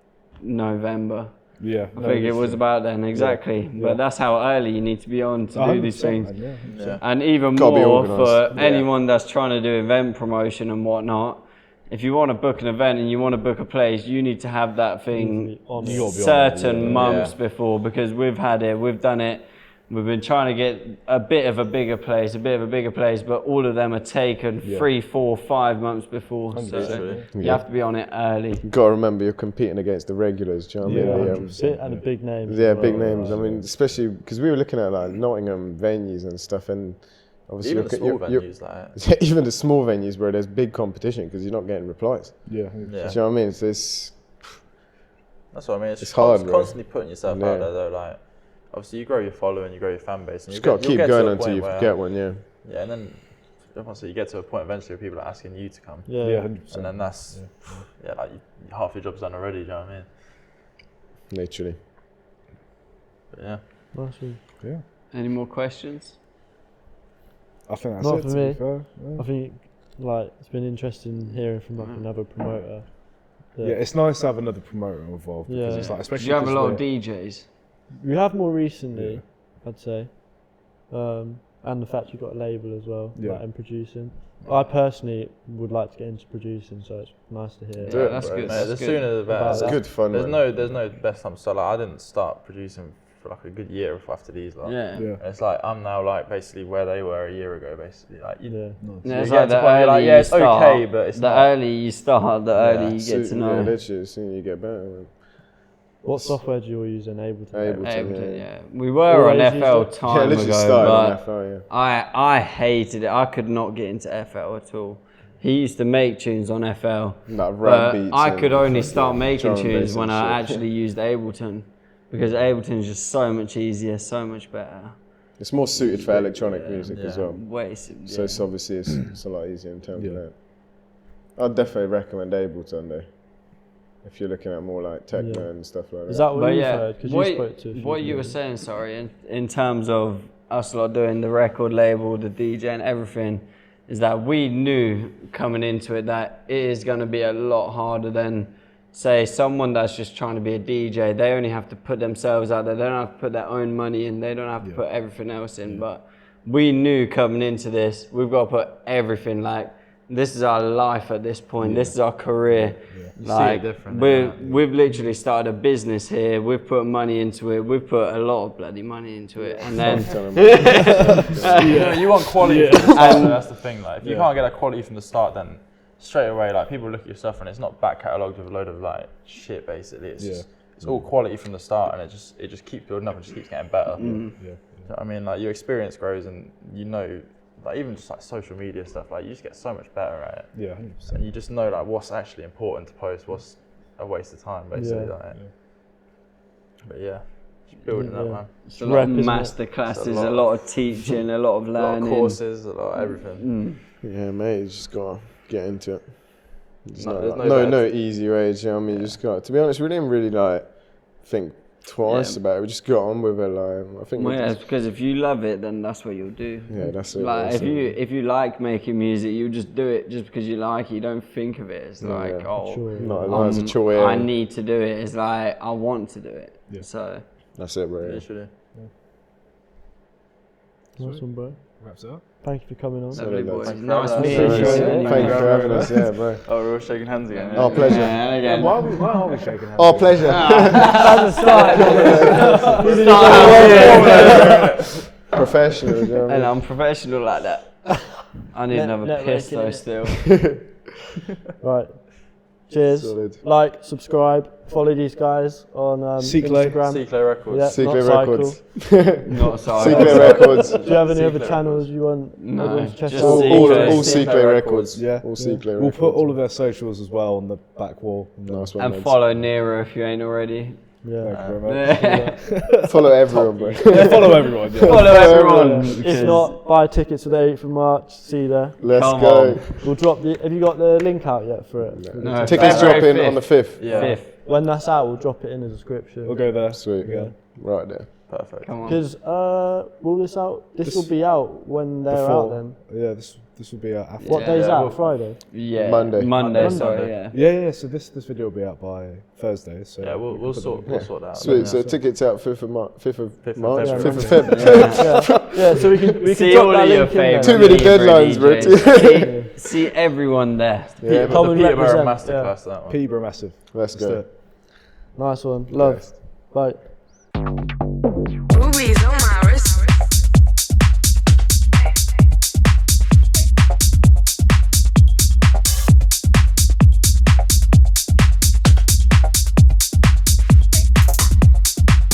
November. Yeah. I think it was about then, exactly. Yeah. But that's how early you need to be on to do these things. Yeah. yeah. And even Gotta be more for organised. Yeah. anyone that's trying to do event promotion and whatnot. If you want to book an event and you want to book a place, you need to have that thing On You it. gotta be on it, certain yeah. months Yeah. before, because we've had it, we've done it We've been trying to get a bit of a bigger place, but all of them are taken 3, 4, 5 months before. So you have to be on it early. You got to remember you're competing against the regulars, do you know what I mean? And the big names. Yeah, big names. I mean, especially because we were looking at like Nottingham venues and stuff, and obviously Even the small venues, like even the small venues where there's big competition because you're not getting replies. Yeah. Do you know what I mean? So it's that's what I mean. It's hard, bro. Constantly putting yourself out there, though. Like, obviously, you grow your following, you grow your fan base, and just got to keep going until you get one. Yeah, and then once you get to a point eventually where people are asking you to come. Yeah, 100%. And then that's like half your job's done already. Do you know what I mean? Literally. But yeah. Nice one. Yeah. Any more questions? I think that's Not it. for to me. be fair. Yeah. I think like it's been interesting hearing from like another promoter. Yeah, it's nice to have another promoter involved because it's like, Do especially you have a 'cause lot of we're- DJs? We have more recently, I'd say, and the fact you've got a label as well, like, and producing. I personally would like to get into producing, so it's nice to hear. Yeah, that's good. Mate, the sooner the better. It's good fun. There's man. no best time to start. Like, I didn't start producing for like a good year after these. Like, Yeah. Yeah. and it's like I'm now like basically where they were a year ago. Basically, like Yeah. Yeah, it's you like get to the point where you're like, early yeah, you it's start, okay, but it's the not. early you start, the early you get to know. Yeah, literally, as soon as you get better. Man. What software do you all use in Ableton? Ableton, yeah. We were on Always used FL it. time Yeah, literally ago, started on but FL, yeah. I hated it. I could not get into FL at all. He used to make tunes on FL, Like rap but beats. I and could only fucking start making drum and tunes bass when and I shit. actually used Ableton, because Ableton is just so much easier, so much better. It's more suited for electronic music as well. So it's obviously it's a lot easier in terms of that. I'd definitely recommend Ableton though. If you're looking at more like techno and stuff like that. Is that what But you've yeah, heard? Because you spoke to a few what you people. were saying, sorry, in terms of us lot doing the record label, the DJ and everything, is that we knew coming into it that it is going to be a lot harder than, say, someone that's just trying to be a DJ. They only have to put themselves out there. They don't have to put their own money in. They don't have to put everything else in. But we knew coming into this, we've got to put everything, like, this is our life at this point. This is our career. Like, see it differently, we've literally started a business here. We've put money into it. We've put a lot of bloody money into it. And then you want quality from the start, so that's the thing. Like, if you can't get that quality from the start, then straight away, like, people look at your stuff and it's not back catalogued with a load of like shit. Basically, it's just, it's all quality from the start, and it just keeps building up and just keeps getting better. You know what I mean, like, your experience grows, and you know, like, even just like social media stuff, like, you just get so much better at it. Yeah, 100%. And you just know like what's actually important to post, what's a waste of time, basically. Like, but yeah, just building up, man. it's a lot of Rep, isn't it? master classes, It's a lot of teaching, a lot of A lot learning. of courses, a lot of everything. Yeah, mate, you just gotta get into it. There's there's no easy way, do you know what I mean? You just got to be honest, we didn't really like think twice about it. We just got on with it, like, I think Well, yeah, because if you love it, then that's what you'll do. yeah, that's it. Like, that's if you like making music, you just do it just because you like it. You don't think of it as like, not as a chore. I need to do it. It's like, I want to do it. So That's it, bro. Literally. Nice one, bro. Wraps it up. Thank you for coming on. lovely boys. Thank you Nice very meeting much. you. Thank you for having us, yeah, bro. Oh, we're all shaking hands again. Oh, pleasure. Yeah, again. Why are we shaking hands? Oh, pleasure. Professional, do you know what I And mean? I'm professional like that. I need another piss though networking, still. Right. Cheers. Solid. Like, subscribe, follow these guys on Ciclé. Instagram. Ciclé Records. Yeah, Ciclé not Records. Not sorry. Ciclé Records. Do you have any other Ciclé channels you want No, everyone to check just out? Ciclé. All Ciclé Ciclé Records. Yeah. All Ciclé Records. We'll put all of their socials as well on the back wall. Nice one, And mates. follow Nearo if you ain't already. Yeah. Thank you very much. Follow everyone, bro. Follow everyone. Yeah. Follow everyone. If not, buy tickets for the 8th of March. See you there. Let's Come go. on. We'll drop the. Have you got the link out yet for it? No, Tickets drop February in on the 5th. Yeah. 5th. When that's out, we'll drop it in the description. We'll go there. Sweet. Yeah. Right there. Perfect. Come on. Because will this out? This will be out when they're out. Then Yeah, this will be out after. what Yeah. day's Yeah, out? well- Friday. Yeah. Monday. Monday, sorry, yeah. Yeah. So this video will be out by Thursday. So Yeah, we'll sort that out. Sweet. So tickets out 5th of March. 5th of Fifth of March. February. 5th of Feb. Yeah. So we can See drop all that of your link in there. favourite Too many Peterborough deadlines, bro. See everyone there. Yeah, Come The and Peterborough represent, Masterclass, that one. Peterborough Massive. Let's Let's do go. it. Nice one. Love. Bye. Rubies on